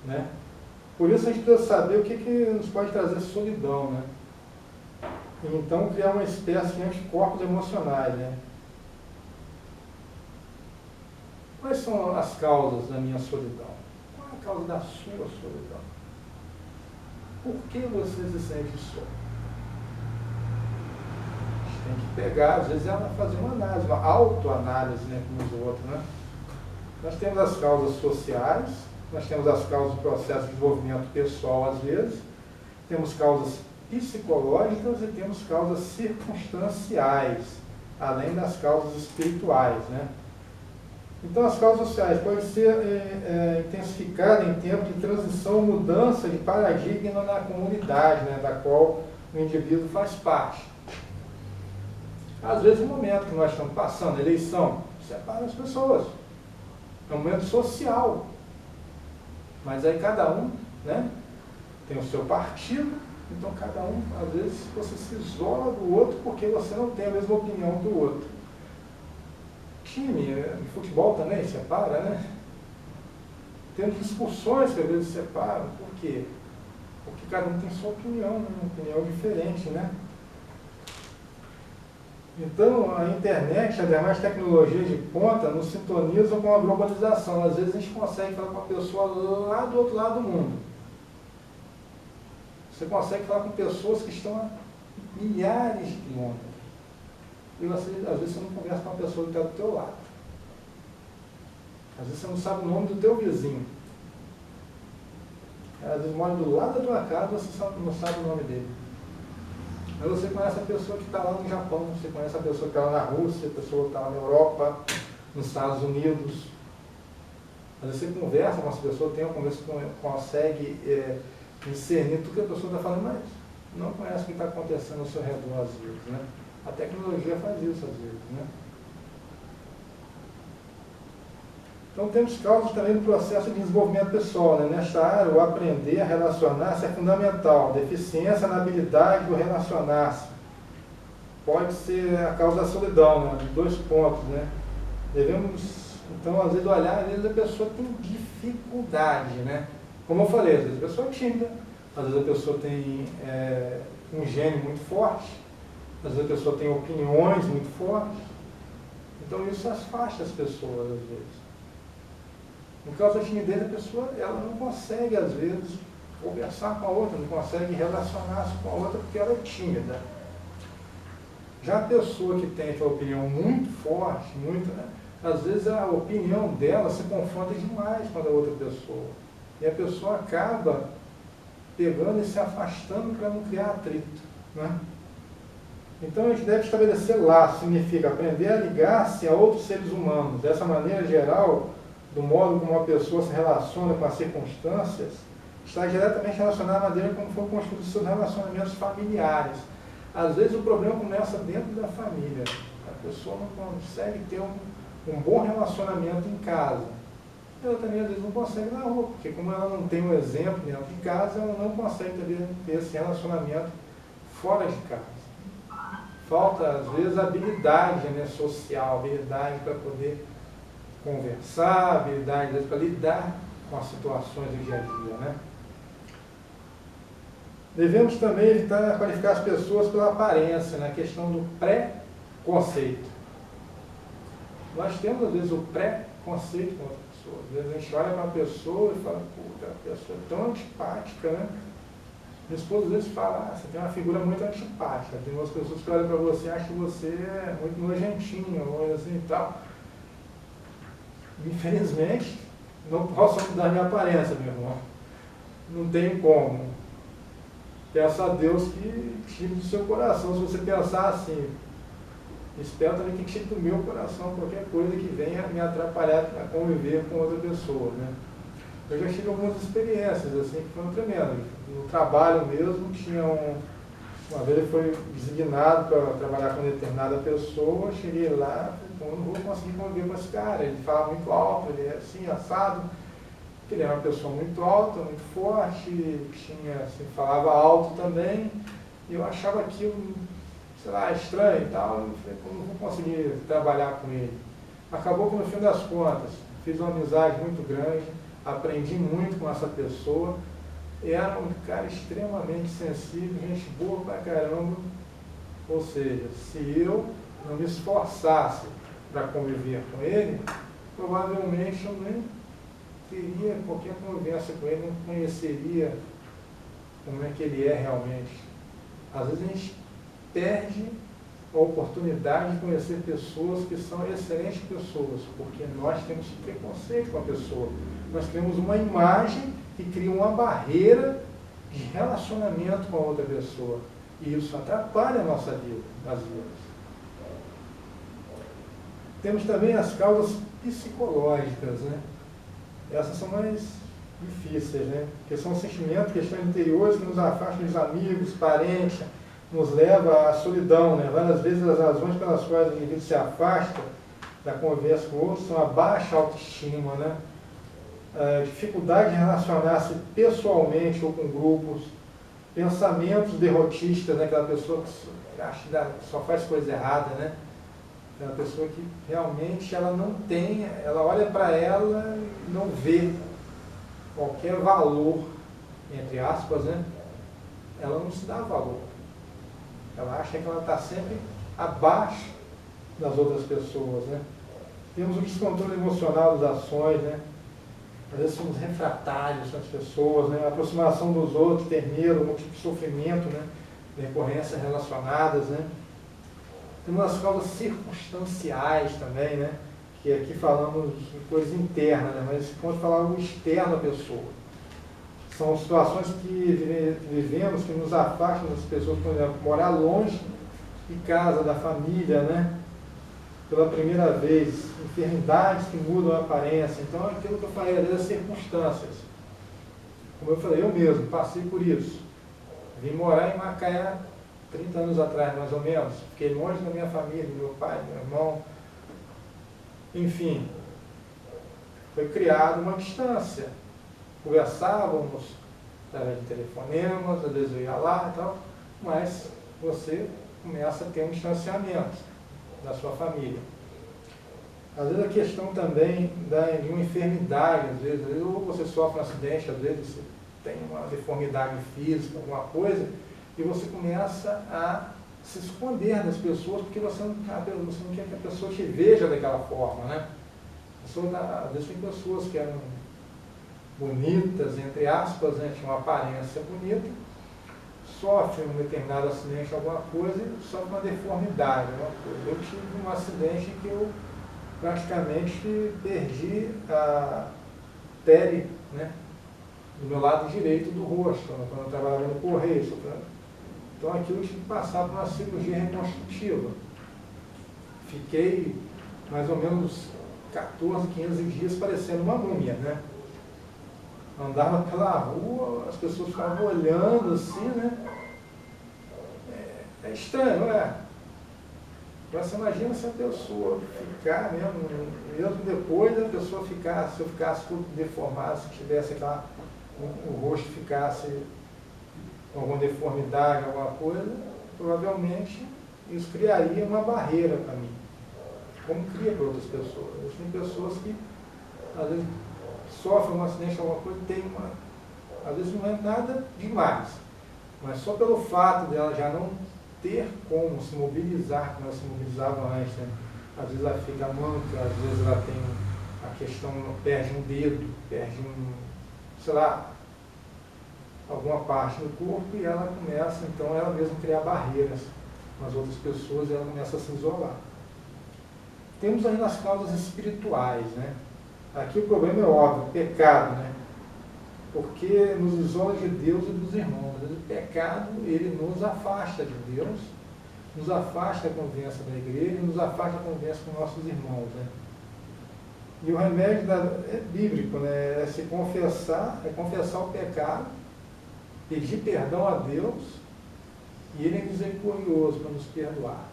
né? Por isso a gente precisa saber o que nos pode trazer solidão, né? E então criar uma espécie de anticorpos emocionais, né? Quais são as causas da minha solidão? Qual é a causa da sua solidão? Por que você se sente só? A gente tem que pegar, às vezes, ela fazer uma análise, uma autoanálise, né, com os outros, né? Nós temos as causas sociais, nós temos as causas do processo de desenvolvimento pessoal, às vezes, temos causas psicológicas e temos causas circunstanciais, além das causas espirituais, né? Então, as causas sociais podem ser intensificadas em tempo de transição, mudança de paradigma na comunidade, né, da qual o indivíduo faz parte. Às vezes, o momento que nós estamos passando, a eleição, separa as pessoas. É um momento social. Mas aí cada um, né, tem o seu partido, então cada um, às vezes, você se isola do outro porque você não tem a mesma opinião do outro. Time, futebol também separa, né? Tem discussões que às vezes separam. Por quê? Porque cada um tem sua opinião, né? Uma opinião diferente, né? Então, a internet, as demais tecnologias de ponta, nos sintonizam com a globalização. Às vezes a gente consegue falar com uma pessoa lá do outro lado do mundo. Você consegue falar com pessoas que estão a milhares de quilômetros. E você, às vezes você não conversa com uma pessoa que está do teu lado. Às vezes você não sabe o nome do teu vizinho. Às vezes mora do lado da tua casa e você não sabe o nome dele. Aí você conhece a pessoa que está lá no Japão, você conhece a pessoa que está lá na Rússia, a pessoa que está lá na Europa, nos Estados Unidos. Às vezes você conversa com essa pessoa, tem uma conversa, consegue discernir tudo que a pessoa está falando, mas não conhece o que está acontecendo ao seu redor às vezes, né? A tecnologia faz isso às vezes, né? Então temos causas também do processo de desenvolvimento pessoal, né? Nesta área, o aprender a relacionar-se é fundamental. Deficiência na habilidade do relacionar-se pode ser a causa da solidão, né? 2 pontos, né? Devemos, então, às vezes olhar, às vezes a pessoa tem dificuldade, né? Como eu falei, às vezes a pessoa é tímida, às vezes a pessoa tem um gênio muito forte, às vezes a pessoa tem opiniões muito fortes. Então isso afasta as pessoas, às vezes. No caso da timidez, a pessoa ela não consegue, às vezes, conversar com a outra, não consegue relacionar-se com a outra porque ela é tímida. Já a pessoa que tem aquela opinião muito forte, muito, né, às vezes a opinião dela se confronta demais com a da outra pessoa. E a pessoa acaba pegando e se afastando para não criar atrito, né? Então a gente deve estabelecer laço, significa aprender a ligar-se a outros seres humanos. Dessa maneira geral, do modo como uma pessoa se relaciona com as circunstâncias, está diretamente relacionado à maneira como foram construídos seus relacionamentos familiares. Às vezes o problema começa dentro da família. A pessoa não consegue ter um bom relacionamento em casa. Ela também às vezes não consegue na rua, porque como ela não tem um exemplo dentro de casa, ela não consegue ter esse relacionamento fora de casa. Falta, às vezes, habilidade, né, social, habilidade para poder conversar, habilidade, às vezes, para lidar com as situações do dia a dia, né? Devemos também evitar qualificar as pessoas pela aparência, na questão do pré-conceito. Nós temos, às vezes, o pré-conceito conceito com outra pessoa. Às vezes a gente olha para uma pessoa e fala, puta, a pessoa é tão antipática, né? Minha esposa às vezes fala, você tem uma figura muito antipática. Tem umas pessoas que olham para você e acham que você é muito nojentinho, ou assim e tal. Infelizmente, não posso mudar minha aparência, meu irmão. Não tem como. Peço a Deus que tire do seu coração, se você pensar assim. Espero também que tire do meu coração qualquer coisa que venha me atrapalhar a conviver com outra pessoa, né? Eu já tive algumas experiências assim que foram tremendas. No trabalho mesmo, uma vez ele foi designado para trabalhar com determinada pessoa, cheguei lá, falei, não vou conseguir conviver com esse cara, ele fala muito alto, ele é assim, assado. Ele era uma pessoa muito alta, muito forte, assim, falava alto também, e eu achava aquilo, sei lá, estranho e tal, eu falei, não vou conseguir trabalhar com ele. Acabou que no fim das contas, fiz uma amizade muito grande, aprendi muito com essa pessoa, era um cara extremamente sensível, gente boa pra caramba, ou seja, se eu não me esforçasse para conviver com ele, provavelmente eu nem teria qualquer conversa com ele, não conheceria como é que ele é realmente. Às vezes a gente perde a oportunidade de conhecer pessoas que são excelentes pessoas, porque nós temos preconceito com a pessoa. Nós temos uma imagem que cria uma barreira de relacionamento com a outra pessoa. E isso atrapalha a nossa vida, às vezes. Temos também as causas psicológicas, né? Essas são mais difíceis, né? Porque são sentimentos, questões interiores que nos afastam dos amigos, parentes, nos leva à solidão, né? Várias vezes as razões pelas quais o indivíduo se afasta da conversa com outros são a baixa autoestima, né? A dificuldade de relacionar-se pessoalmente ou com grupos, pensamentos derrotistas, né? Aquela pessoa que acha que só faz coisa errada, né? Aquela pessoa que realmente ela não tem, ela olha para ela e não vê qualquer valor, entre aspas, né? Ela não se dá valor. Ela acha que ela está sempre abaixo das outras pessoas, né? Temos o descontrole emocional das ações, né? Às vezes somos refratários às pessoas, né? A aproximação dos outros ter medo, um tipo de sofrimento, né? Decorrências relacionadas, né? Temos as causas circunstanciais também, né? Que aqui falamos de coisa interna, né? Mas quando falamos externo à pessoa. São situações que vivemos, que nos afastam das pessoas, por exemplo, morar longe de casa, da família, né? Pela primeira vez, enfermidades que mudam a aparência. Então, aquilo que eu falei, das circunstâncias. Como eu falei, eu mesmo passei por isso. Vim morar em Macaé 30 anos atrás, mais ou menos. Fiquei longe da minha família, do meu pai, do meu irmão. Enfim, foi criada uma distância. Conversávamos através de telefonemas, às vezes eu ia lá e tal, mas você começa a ter um distanciamento da sua família. Às vezes a questão também de uma enfermidade, às vezes ou você sofre um acidente, às vezes você tem uma deformidade física, alguma coisa, e você começa a se esconder das pessoas, porque você não quer que a pessoa te veja daquela forma, né? Às vezes tem pessoas que eram bonitas, entre aspas, né, tinham uma aparência bonita, sofrem um determinado acidente, alguma coisa, e sofrem uma deformidade, alguma coisa. Eu tive um acidente em que eu praticamente perdi a pele, né, do meu lado direito do rosto, quando eu trabalhava no Correio. Então aquilo eu tive que passar por uma cirurgia reconstrutiva. Fiquei mais ou menos 14, 15 dias parecendo uma múmia, né? Andava pela rua, as pessoas ficavam olhando assim, né? É estranho, não é? Mas você imagina se a pessoa ficar mesmo depois da pessoa ficar, se eu ficasse tudo deformado, se tivesse o rosto ficasse com alguma deformidade, alguma coisa, provavelmente isso criaria uma barreira para mim, como cria para outras pessoas. Tem pessoas que, às vezes, sofrem um acidente, alguma coisa, às vezes não é nada demais, mas só pelo fato dela já não ter como se mobilizar, como ela se mobilizava antes, né? Às vezes ela fica manca, às vezes ela tem a questão perde um dedo, perde sei lá, alguma parte do corpo e ela começa, então, ela mesma criar barreiras com as outras pessoas e ela começa a se isolar. Temos ainda as causas espirituais, né? Aqui o problema é óbvio, o pecado, né? Porque nos isola de Deus e dos irmãos. O pecado, ele nos afasta de Deus, nos afasta da convivência da igreja, nos afasta da convivência com nossos irmãos, né? E o remédio é bíblico, né? É se confessar, o pecado, pedir perdão a Deus, e Ele é misericordioso para nos perdoar.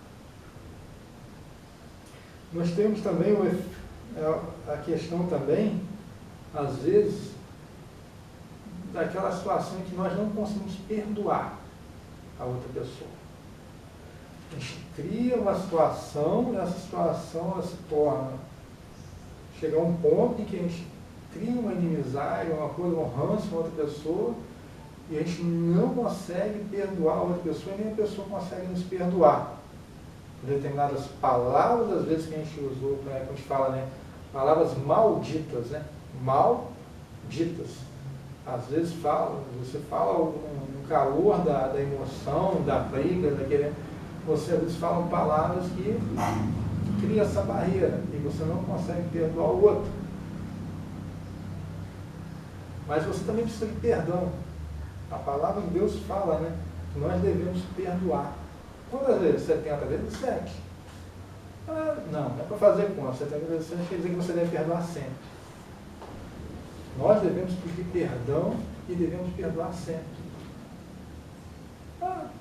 Nós temos também a questão também, às vezes, daquela situação em que nós não conseguimos perdoar a outra pessoa. A gente cria uma situação, e essa situação ela se torna, chega a um ponto em que a gente cria uma inimizade, uma coisa, um ranço com outra pessoa, e a gente não consegue perdoar a outra pessoa, e nem a pessoa consegue nos perdoar. Por determinadas palavras, às vezes, que a gente usou, quando a gente fala, né, palavras malditas, né? Malditas. Às vezes você fala no calor da emoção, da briga, você às vezes fala palavras que cria essa barreira e você não consegue perdoar o outro. Mas você também precisa de perdão. A palavra de Deus fala, né, que nós devemos perdoar. Quantas vezes? 70 vezes 7. Não é para fazer conta. 70 vezes 7 quer dizer que você deve perdoar sempre. Nós devemos pedir perdão e devemos perdoar sempre.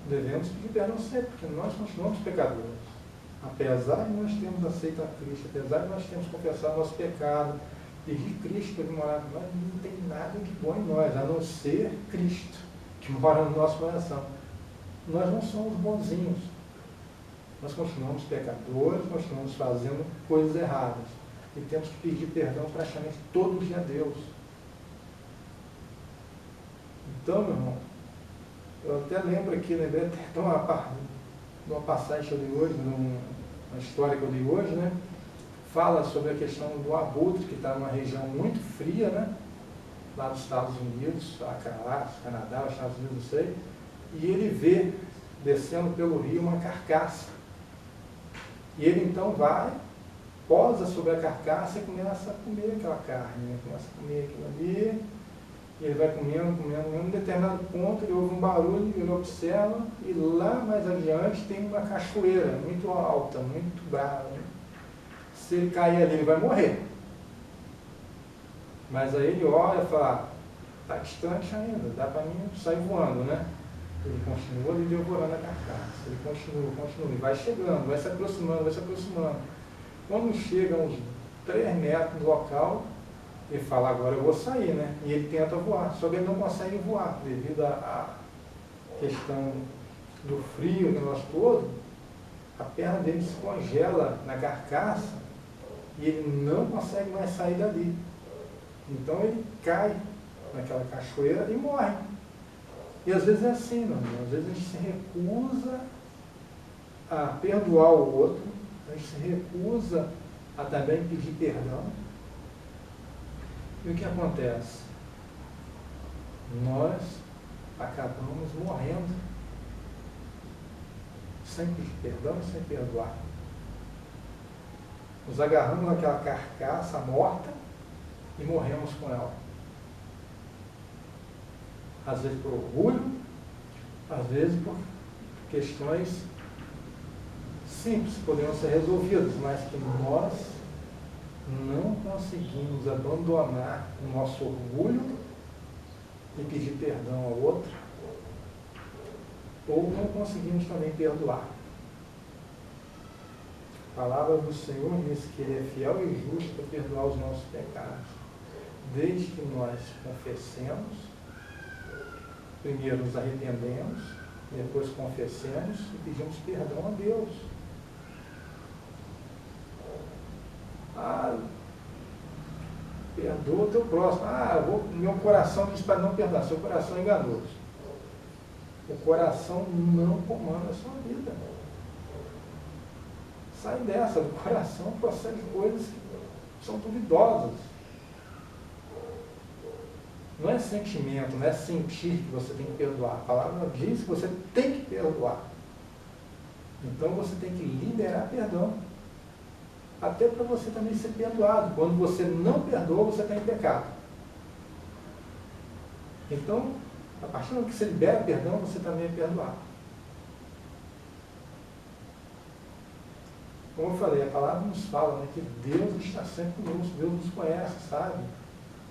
Devemos pedir perdão sempre, porque nós continuamos pecadores. Apesar de nós termos aceito a Cristo, apesar de nós termos confessado nosso pecado, pedir Cristo para ele morar em nós, não tem nada de bom em nós, a não ser Cristo, que mora no nosso coração. Nós não somos bonzinhos. Nós continuamos pecadores, continuamos fazendo coisas erradas. E temos que pedir perdão praticamente todo dia a Deus. Então, meu irmão, eu até lembro aqui, lembrei até de uma passagem que eu li hoje, uma história que eu li hoje, né? Fala sobre a questão do abutre, que está numa região muito fria, né? Lá dos Estados Unidos, Canadá, os Estados Unidos, não sei, e ele vê, descendo pelo rio, uma carcaça. E ele então vai, posa sobre a carcaça e começa a comer aquela carne, né? Começa a comer aquilo ali, e ele vai comendo, em determinado ponto ele ouve um barulho, ele observa, e lá mais adiante tem uma cachoeira muito alta, muito brava, né? Se ele cair ali, ele vai morrer. Mas aí ele olha e fala, está distante ainda, dá para mim sair voando, né? Ele continua ali devorando a carcaça, ele continua, e vai chegando, vai se aproximando. Quando chega uns 3 metros do local, ele fala, agora eu vou sair, né? E ele tenta voar, só que ele não consegue voar, devido à questão do frio, o negócio todo, a perna dele se congela na carcaça e ele não consegue mais sair dali. Então ele cai naquela cachoeira e morre. E às vezes é assim, meu irmão. Às vezes a gente se recusa a perdoar o outro, a gente se recusa a também pedir perdão. E o que acontece? Nós acabamos morrendo sem pedir perdão e sem perdoar. Nos agarramos naquela carcaça morta e morremos com ela. Às vezes por orgulho, às vezes por questões simples, que poderiam ser resolvidas, mas que nós não conseguimos abandonar o nosso orgulho e pedir perdão ao outro, ou não conseguimos também perdoar. A palavra do Senhor diz que Ele é fiel e justo para perdoar os nossos pecados, desde que nós confessemos, primeiro nos arrependemos, depois confessemos e pedimos perdão a Deus. Perdoa o teu próximo. Meu coração diz para não perdoar. Seu coração é enganoso. O coração não comanda a sua vida. Sai dessa, do coração procede coisas que são duvidosas. Não é sentimento, não é sentir que você tem que perdoar. A palavra diz que você tem que perdoar. Então você tem que liberar perdão. Até para você também ser perdoado. Quando você não perdoa, você está em pecado. Então, a partir do momento que você libera perdão, você também é perdoado. Como eu falei, a palavra nos fala, né, que Deus está sempre conosco, Deus nos conhece, sabe?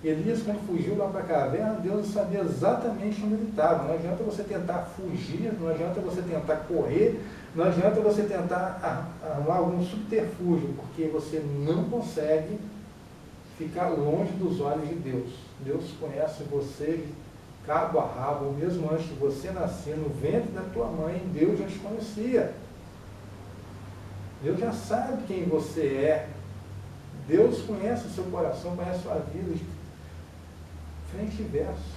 Elias, quando fugiu lá para a caverna, Deus sabia exatamente onde ele estava. Não adianta você tentar fugir, não adianta você tentar correr, não adianta você tentar arrumar algum subterfúgio, porque você não consegue ficar longe dos olhos de Deus. Deus conhece você de cabo a rabo, mesmo antes de você nascer no ventre da tua mãe, Deus já te conhecia. Deus já sabe quem você é. Deus conhece o seu coração, conhece a sua vida, de frente e verso.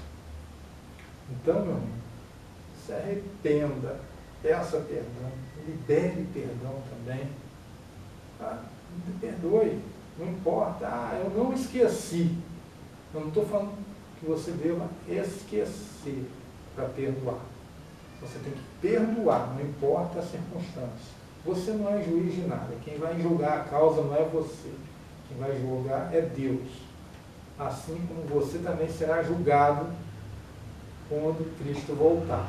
Então, meu irmão, se arrependa, peça perdão, libere perdão também. Tá? Me perdoe, não importa. Eu não esqueci. Eu não estou falando que você deva esquecer para perdoar. Você tem que perdoar, não importa a circunstância. Você não é juiz de nada. Quem vai julgar a causa não é você. Quem vai julgar é Deus. Assim como você também será julgado quando Cristo voltar.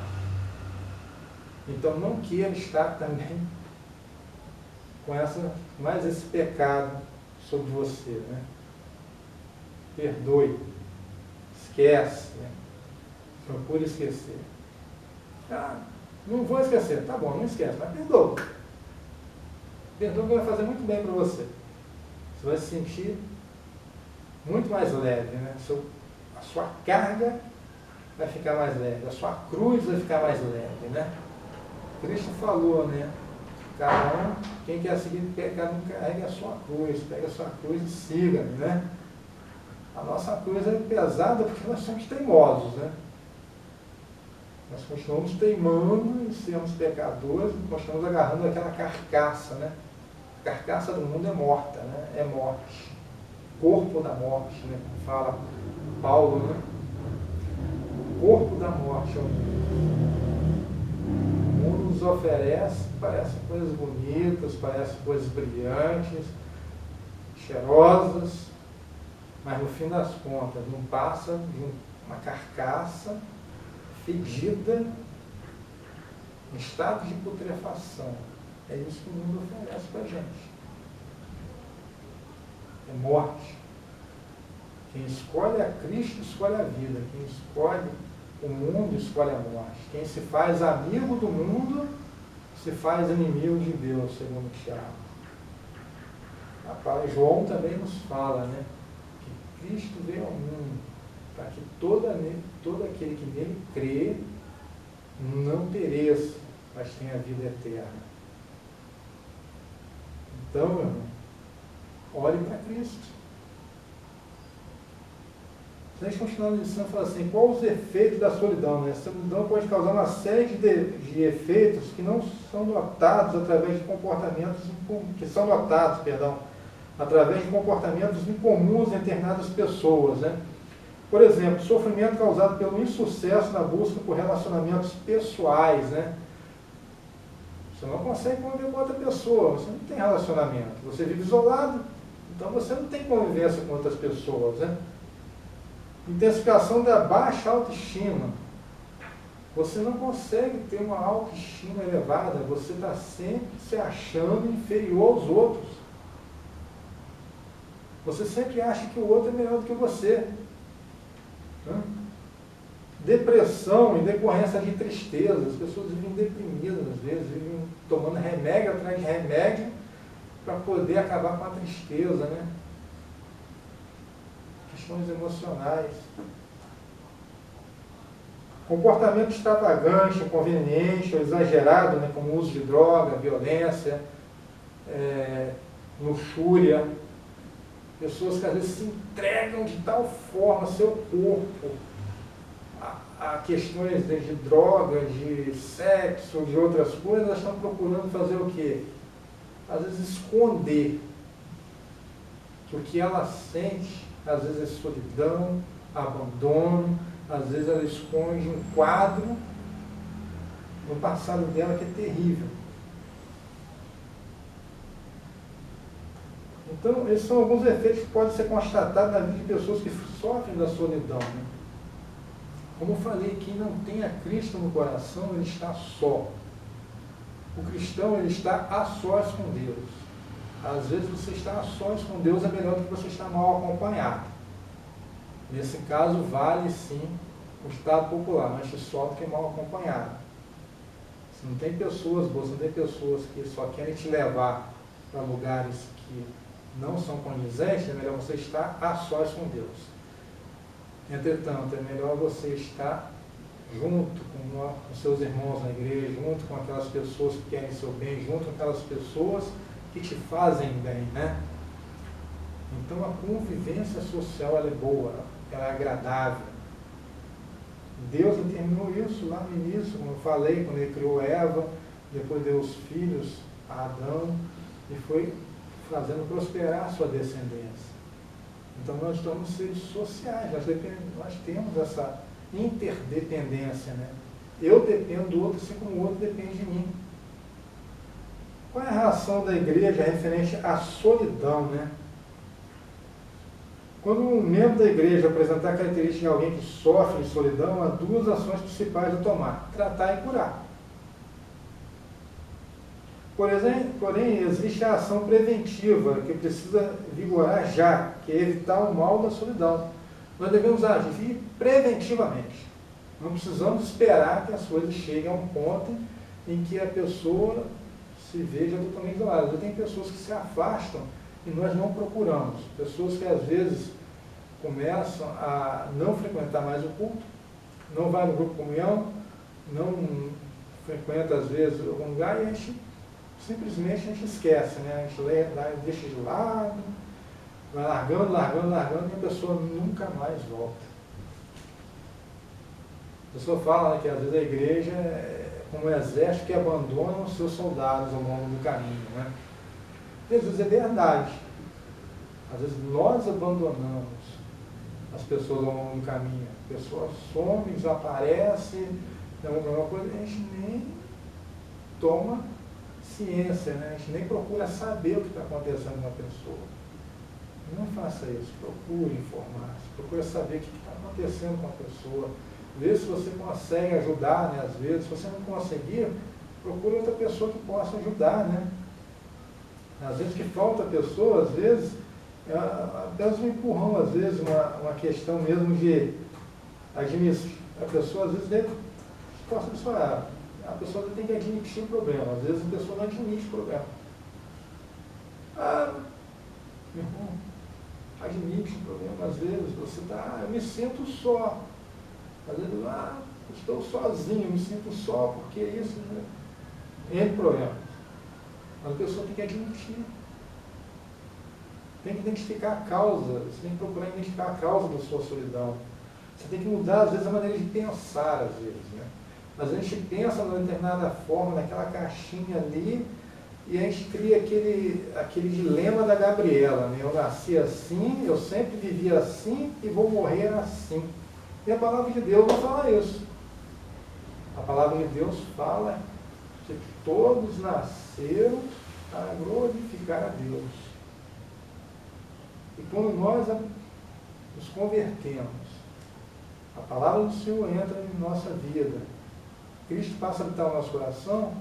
Então não queira estar também com mais esse pecado sobre você, né? Perdoe. Esquece. Né? Procure esquecer. Não vou esquecer. Tá bom, não esquece, mas perdoa. Perdoa que vai fazer muito bem para você. Você vai se sentir muito mais leve, né? A sua carga vai ficar mais leve, a sua cruz vai ficar mais leve, né? Cristo falou, né? Cada um, quem quer seguir, cada um carregue a sua cruz, pega a sua cruz e siga, né? A nossa cruz é pesada porque nós somos teimosos, né? Nós continuamos teimando em sermos pecadores, continuamos agarrando aquela carcaça, né? A carcaça do mundo é morta, né? É morte. Corpo da morte, né? Como fala Paulo, né? Corpo da morte é o mundo. O mundo nos oferece, parece coisas bonitas, parece coisas brilhantes, cheirosas, mas no fim das contas não passa de uma carcaça fedida, em estado de putrefação. É isso que o mundo oferece para a gente. É morte. Quem escolhe a Cristo escolhe a vida. Quem escolhe o mundo escolhe a morte. Quem se faz amigo do mundo se faz inimigo de Deus, segundo Tiago. Rapaz, João também nos fala, né? Que Cristo veio ao mundo para que todo aquele que nele crê não pereça, mas tenha vida eterna. Então, meu irmão, olhe para Cristo. Se a gente continuar na lição, fala assim, quais os efeitos da solidão? Né? A solidão pode causar uma série de efeitos que não são notados através de comportamentos através de comportamentos incomuns em determinadas pessoas, né? Por exemplo, sofrimento causado pelo insucesso na busca por relacionamentos pessoais, né? Você não consegue conviver com outra pessoa, você não tem relacionamento, você vive isolado, então você não tem convivência com outras pessoas, né? Intensificação da baixa autoestima. Você não consegue ter uma autoestima elevada, você está sempre se achando inferior aos outros. Você sempre acha que o outro é melhor do que você. Depressão em decorrência de tristeza. As pessoas vivem deprimidas às vezes, vivem tomando remédio atrás de remédio para poder acabar com a tristeza, né? Questões emocionais. Comportamento extravagante, inconveniente ou exagerado, né, como o uso de droga, violência, luxúria. Pessoas que às vezes se entregam de tal forma ao seu corpo a questões de droga, de sexo, de outras coisas, elas estão procurando fazer o quê? Às vezes esconder que o que ela sente, às vezes é solidão, abandono, às vezes ela esconde um quadro no passado dela que é terrível. Então, esses são alguns efeitos que podem ser constatados na vida de pessoas que sofrem da solidão, né? Como eu falei, quem não tem a Cristo no coração, ele está só. O cristão, ele está a sós com Deus. Às vezes você está a sós com Deus é melhor do que você estar mal acompanhado. Nesse caso, vale sim o estado popular, mas só do que mal acompanhado. Se não tem pessoas boas, não tem pessoas que só querem te levar para lugares que não são condizentes, é melhor você estar a sós com Deus. Entretanto, é melhor você estar junto com seus irmãos na igreja, junto com aquelas pessoas que querem seu bem, junto com aquelas pessoas que te fazem bem, né? Então a convivência social ela é boa, ela é agradável. Deus determinou isso lá no início, como eu falei, quando ele criou Eva, depois deu os filhos a Adão e foi fazendo prosperar a sua descendência. Então nós estamos seres sociais, nós temos essa interdependência, né? Eu dependo do outro, assim como o outro depende de mim. Qual é a reação da igreja referente à solidão, né? Quando um membro da igreja apresentar a característica de alguém que sofre de solidão, há duas ações principais a tomar: tratar e curar. Porém, existe a ação preventiva que precisa vigorar já, que é evitar o mal da solidão. Nós devemos agir preventivamente. Não precisamos esperar que as coisas cheguem a um ponto em que a pessoa se veja totalmente isolada. Tem pessoas que se afastam e nós não procuramos. Pessoas que às vezes começam a não frequentar mais o culto, não vai no grupo de comunhão, não frequenta às vezes algum lugar e a gente esquece, né? A gente deixa de lado, vai largando e a pessoa nunca mais volta. A pessoa fala, né, que às vezes a igreja é como um exército que abandona os seus soldados ao longo do caminho, né? Às vezes é verdade. Às vezes nós abandonamos as pessoas ao longo do caminho. A pessoa some, desaparece, tem alguma coisa, a gente nem toma ciência, né? A gente nem procura saber o que está acontecendo com a pessoa. Não faça isso, procure informar-se, procure saber o que está acontecendo com a pessoa, vê se você consegue ajudar, né? Às vezes, se você não conseguir, procure outra pessoa que possa ajudar, né? Às vezes que falta pessoa, às vezes, é apenas um empurrão, às vezes, uma questão mesmo de administrar. A pessoa, às vezes, deve a pessoa tem que admitir o problema. Às vezes a pessoa não admite o problema. Meu irmão, admite o problema. Às vezes você está, eu me sinto só. Às vezes, estou sozinho, me sinto só, porque isso, né? N problemas. Mas a pessoa tem que admitir. Tem que identificar a causa. Você tem que procurar identificar a causa da sua solidão. Você tem que mudar, às vezes, a maneira de pensar, às vezes, né? Às vezes a gente pensa de uma determinada forma, naquela caixinha ali, e a gente cria aquele dilema da Gabriela, né? Eu nasci assim, eu sempre vivi assim e vou morrer assim. E a palavra de Deus não fala isso. A palavra de Deus fala que todos nasceram para glorificar a Deus. E quando nós nos convertemos, a palavra do Senhor entra em nossa vida, Cristo passa a habitar o nosso coração,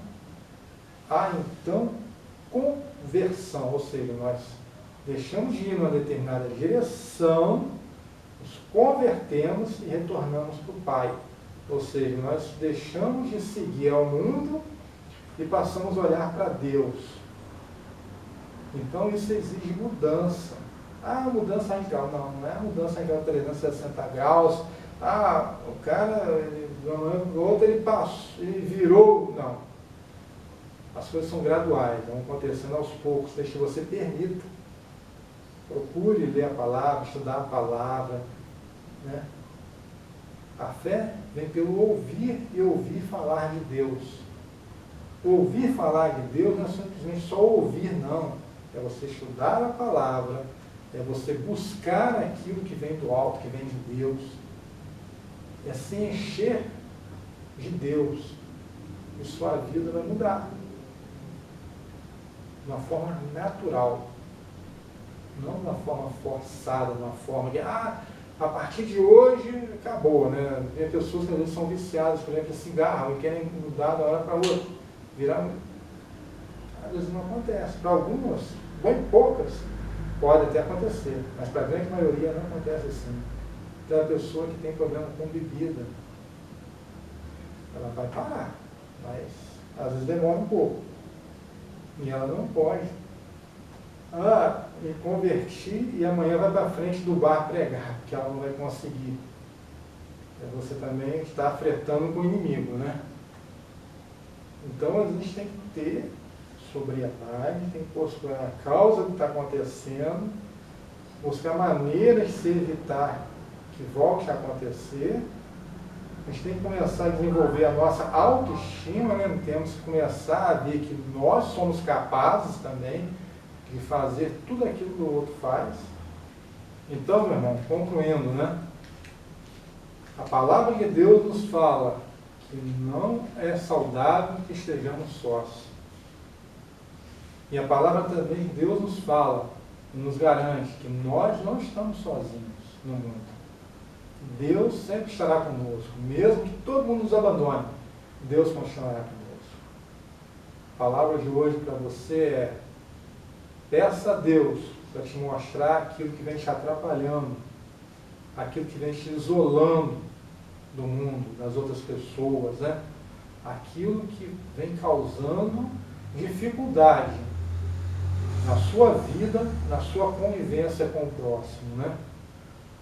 há então conversão, ou seja, nós deixamos de ir numa determinada direção, nos convertemos e retornamos para o Pai. Ou seja, nós deixamos de seguir ao mundo e passamos a olhar para Deus. Então isso exige mudança. Mudança radical. Não é mudança radical 360 graus. O cara, o outro ele passou, ele virou. Não. As coisas são graduais, vão acontecendo aos poucos, desde que você permita. Procure ler a palavra, estudar a palavra, né? A fé vem pelo ouvir e ouvir falar de Deus. Ouvir falar de Deus não é simplesmente só ouvir, não. É você estudar a palavra, É você buscar aquilo que vem do alto, que vem de Deus. É se encher de Deus. E sua vida vai mudar. De uma forma natural. Não de uma forma forçada, de uma forma que, a partir de hoje acabou, né? Tem pessoas que às vezes são viciadas, por exemplo, em cigarro e querem mudar da hora para outra. Às vezes não acontece. Para algumas, bem poucas, pode até acontecer, mas para a grande maioria não acontece assim. Então a pessoa que tem problema com bebida, ela vai parar, mas às vezes demora um pouco. E ela não pode. Me converti e amanhã vai para frente do bar pregar, porque ela não vai conseguir. Você também está fretando com o inimigo, né? Então a gente tem que ter sobriedade, tem que buscar a causa do que está acontecendo, buscar maneiras de se evitar que volte a acontecer. A gente tem que começar a desenvolver a nossa autoestima, né? Temos que começar a ver que nós somos capazes também de fazer tudo aquilo que o outro faz. Então, meu irmão, concluindo, né? A palavra de Deus nos fala que não é saudável que estejamos sós. E a palavra também de Deus nos fala e nos garante que nós não estamos sozinhos no mundo. Deus sempre estará conosco, mesmo que todo mundo nos abandone, Deus continuará conosco. A palavra de hoje para você é: peça a Deus para te mostrar aquilo que vem te atrapalhando, aquilo que vem te isolando do mundo, das outras pessoas, né? Aquilo que vem causando dificuldade na sua vida, na sua convivência com o próximo, né?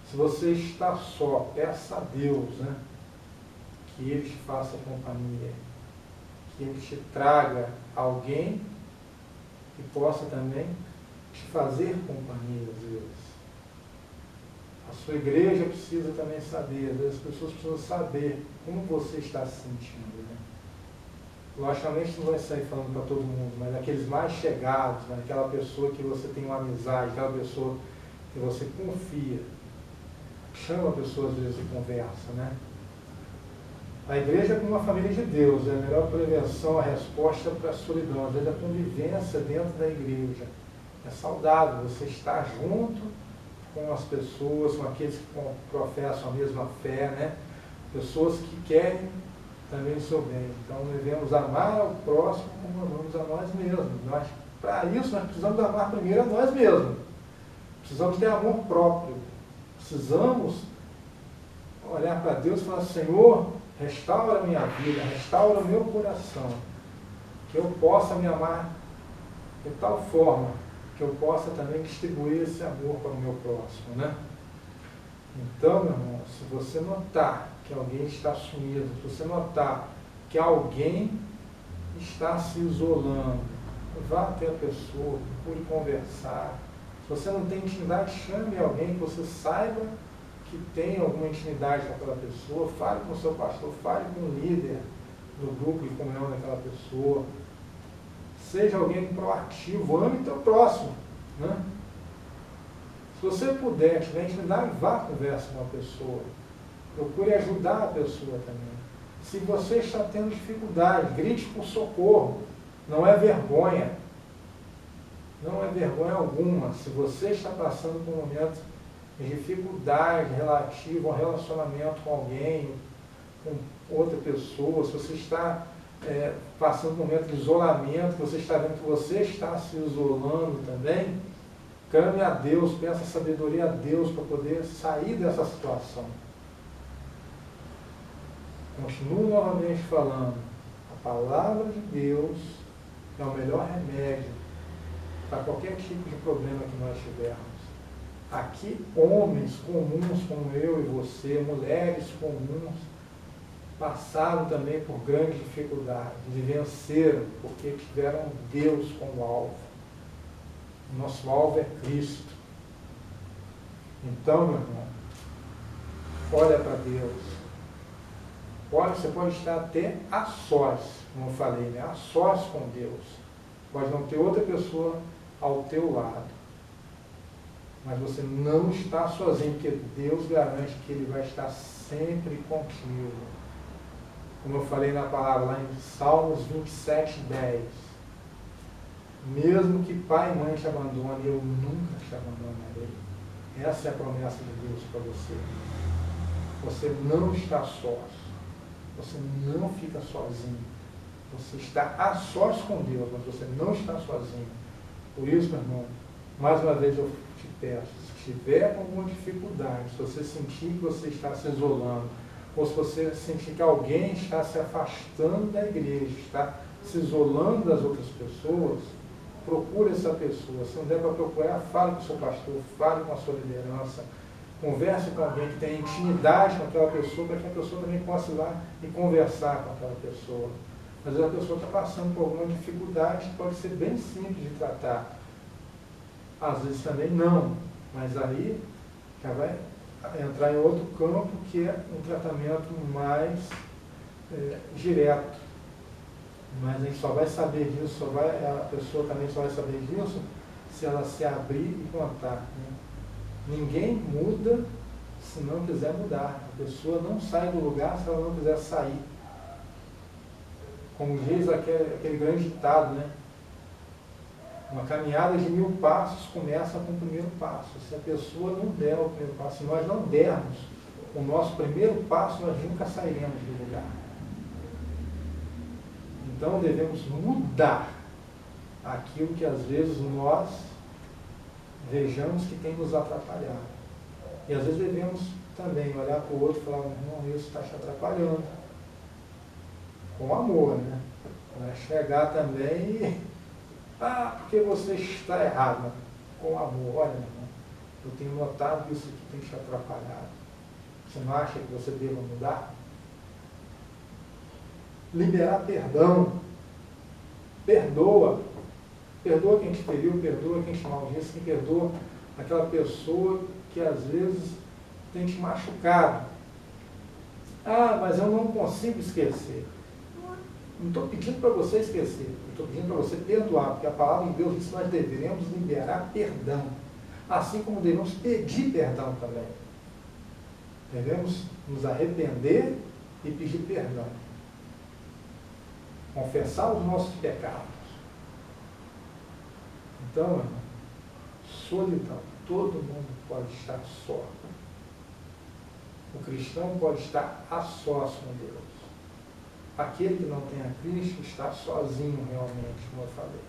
Se você está só, peça a Deus, né? Que Ele te faça companhia, que Ele te traga alguém que possa também te fazer companhia às vezes. A sua igreja precisa também saber, às vezes as pessoas precisam saber como você está se sentindo, né? Logicamente não vai sair falando para todo mundo, mas aqueles mais chegados, né? Aquela pessoa que você tem uma amizade, aquela pessoa que você confia. Chama a pessoa às vezes de conversa, né? A igreja é como uma família de Deus, é a melhor prevenção, a resposta para a solidão. Às vezes a convivência dentro da igreja é saudável, você está junto com as pessoas, com aqueles que professam a mesma fé, né? Pessoas que querem também o seu bem. Então devemos amar ao próximo como amamos a nós mesmos. Para isso nós precisamos amar primeiro a nós mesmos. Precisamos ter amor próprio. Precisamos olhar para Deus e falar: Senhor, restaura a minha vida, restaura o meu coração, que eu possa me amar de tal forma que eu possa também distribuir esse amor para o meu próximo, né? Então, meu irmão, se você notar que alguém está sumido, se você notar que alguém está se isolando, vá até a pessoa, procure conversar. Se você não tem intimidade, chame alguém que você saiba que tem alguma intimidade com aquela pessoa, fale com o seu pastor, fale com o líder do grupo de comunhão daquela pessoa. Seja alguém proativo, ame teu próximo, né? Se você puder, tiver intimidade, vá conversa com a pessoa. Procure ajudar a pessoa também. Se você está tendo dificuldade, grite por socorro. Não é vergonha. Não é vergonha alguma. Se você está passando por um momento de dificuldade relativa ao relacionamento com alguém, com outra pessoa, se você está passando por um momento de isolamento, você está vendo que você está se isolando também, clame a Deus, peça sabedoria a Deus para poder sair dessa situação. Continuo novamente falando, a palavra de Deus é o melhor remédio para qualquer tipo de problema que nós tivermos. Aqui, homens comuns como eu e você, mulheres comuns, passaram também por grandes dificuldades e venceram, porque tiveram Deus como alvo. O nosso alvo é Cristo. Então, meu irmão, olha para Deus. Olha, você pode estar até a sós, como eu falei, né? A sós com Deus. Pode não ter outra pessoa ao teu lado. Mas você não está sozinho, porque Deus garante que Ele vai estar sempre contigo. Como eu falei na palavra, lá em Salmos 27, 10. Mesmo que pai e mãe te abandonem, eu nunca te abandonarei. Essa é a promessa de Deus para você. Você não está só. Você não fica sozinho. Você está a sós com Deus, mas você não está sozinho. Por isso, meu irmão, mais uma vez eu te peço, se tiver alguma dificuldade, se você sentir que você está se isolando, ou se você sentir que alguém está se afastando da igreja, está se isolando das outras pessoas, procure essa pessoa. Se não der para procurar, fale com o seu pastor, fale com a sua liderança, converse com alguém que tenha intimidade com aquela pessoa, para que a pessoa também possa ir lá e conversar com aquela pessoa. Às vezes a pessoa está passando por alguma dificuldade que pode ser bem simples de tratar. Às vezes também não, mas aí já vai entrar em outro campo, que é um tratamento mais direto. Mas a gente só vai saber disso, a pessoa também só vai saber disso se ela se abrir e contar. Né? Ninguém muda se não quiser mudar. A pessoa não sai do lugar se ela não quiser sair. Como diz aquele grande ditado, né? Uma caminhada de 1000 passos começa com o primeiro passo. Se a pessoa não der o primeiro passo, se nós não dermos o nosso primeiro passo, nós nunca sairemos do lugar. Então devemos mudar aquilo que às vezes nós vejamos que tem nos atrapalhado. E às vezes devemos também olhar para o outro e falar, irmão, isso está te atrapalhando. Com amor, né? Não é chegar também e, porque você está errado. Né? Com amor, olha, irmão, eu tenho notado que isso aqui tem te atrapalhado. Você não acha que você deva mudar? Liberar perdão. Perdoa. Perdoa quem te feriu, perdoa quem te maldisse, perdoa aquela pessoa que às vezes tem te machucado. Mas eu não consigo esquecer. Não estou pedindo para você esquecer, estou pedindo para você perdoar, porque a palavra de Deus diz que nós devemos liberar perdão, assim como devemos pedir perdão também. Devemos nos arrepender e pedir perdão. Confessar os nossos pecados. Então, irmão, solidão. Todo mundo pode estar só. O cristão pode estar a sós com Deus. Aquele que não tem a Cristo está sozinho realmente, como eu falei.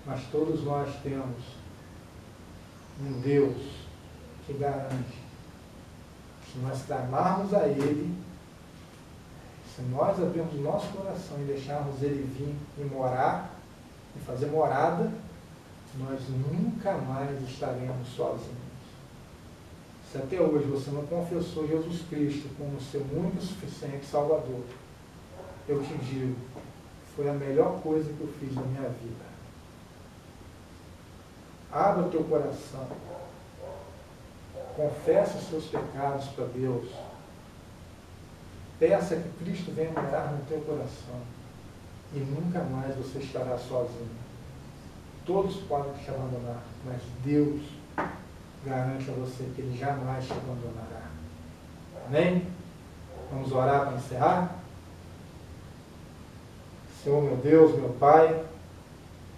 Mas todos nós temos um Deus que garante. Se nós clamarmos a Ele, se nós abrirmos o nosso coração e deixarmos Ele vir e morar, e fazer morada, nós nunca mais estaremos sozinhos. Se até hoje você não confessou Jesus Cristo como seu único e suficiente Salvador, eu te digo, foi a melhor coisa que eu fiz na minha vida. Abra o teu coração, confesse os seus pecados para Deus, peça que Cristo venha morar no teu coração e nunca mais você estará sozinho. Todos podem te abandonar, mas Deus garante a você que Ele jamais te abandonará. Amém? Vamos orar para encerrar? Senhor, meu Deus, meu Pai,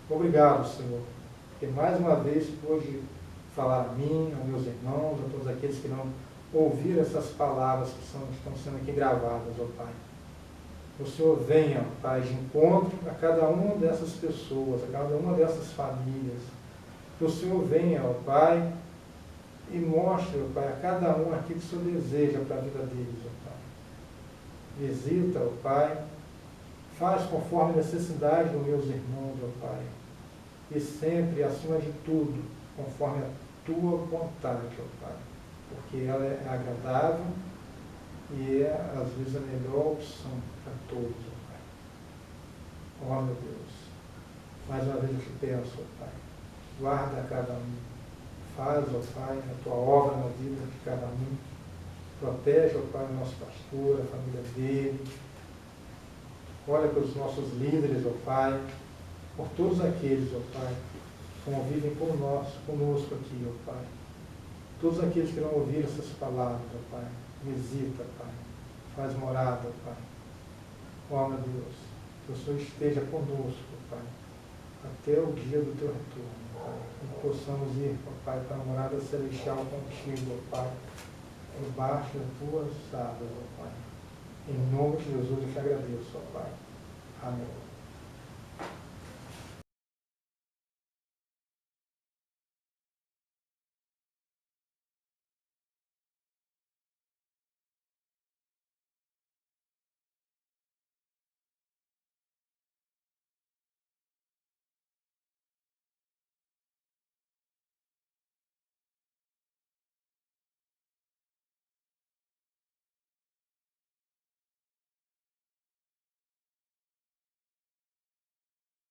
obrigado, Senhor, porque mais uma vez pôde falar a mim, aos meus irmãos, a todos aqueles que não ouviram essas palavras que estão sendo aqui gravadas, ó Pai. Que o Senhor venha, Pai, de encontro a cada uma dessas pessoas, a cada uma dessas famílias. Que o Senhor venha, ó Pai, e mostre, ó Pai, a cada um aquilo que o Senhor deseja para a vida deles, ó Pai. Visita, ó Pai, faz conforme a necessidade dos meus irmãos, ó Pai. E sempre, acima de tudo, conforme a Tua vontade, ó Pai. Porque ela é agradável e é, às vezes, a melhor opção para todos, ó Pai. Ó, meu Deus, mais uma vez eu te peço, ó Pai, guarda cada um. Faz, ó Pai, a Tua obra na vida de cada um. Protege, ó Pai, o nosso pastor, a família dele. Olha pelos nossos líderes, ó Pai, por todos aqueles, ó Pai, que convivem conosco aqui, ó Pai. Todos aqueles que não ouviram essas palavras, ó Pai, visita, Pai, faz morada, ó Pai. Ó, meu Deus, que o Senhor esteja conosco, ó Pai, até o dia do teu retorno, ó Pai. Que possamos ir, ó Pai, para a morada celestial contigo, ó Pai, debaixo das tuas asas, ó Pai. Em nome de Jesus eu te agradeço, ó Pai. Amém.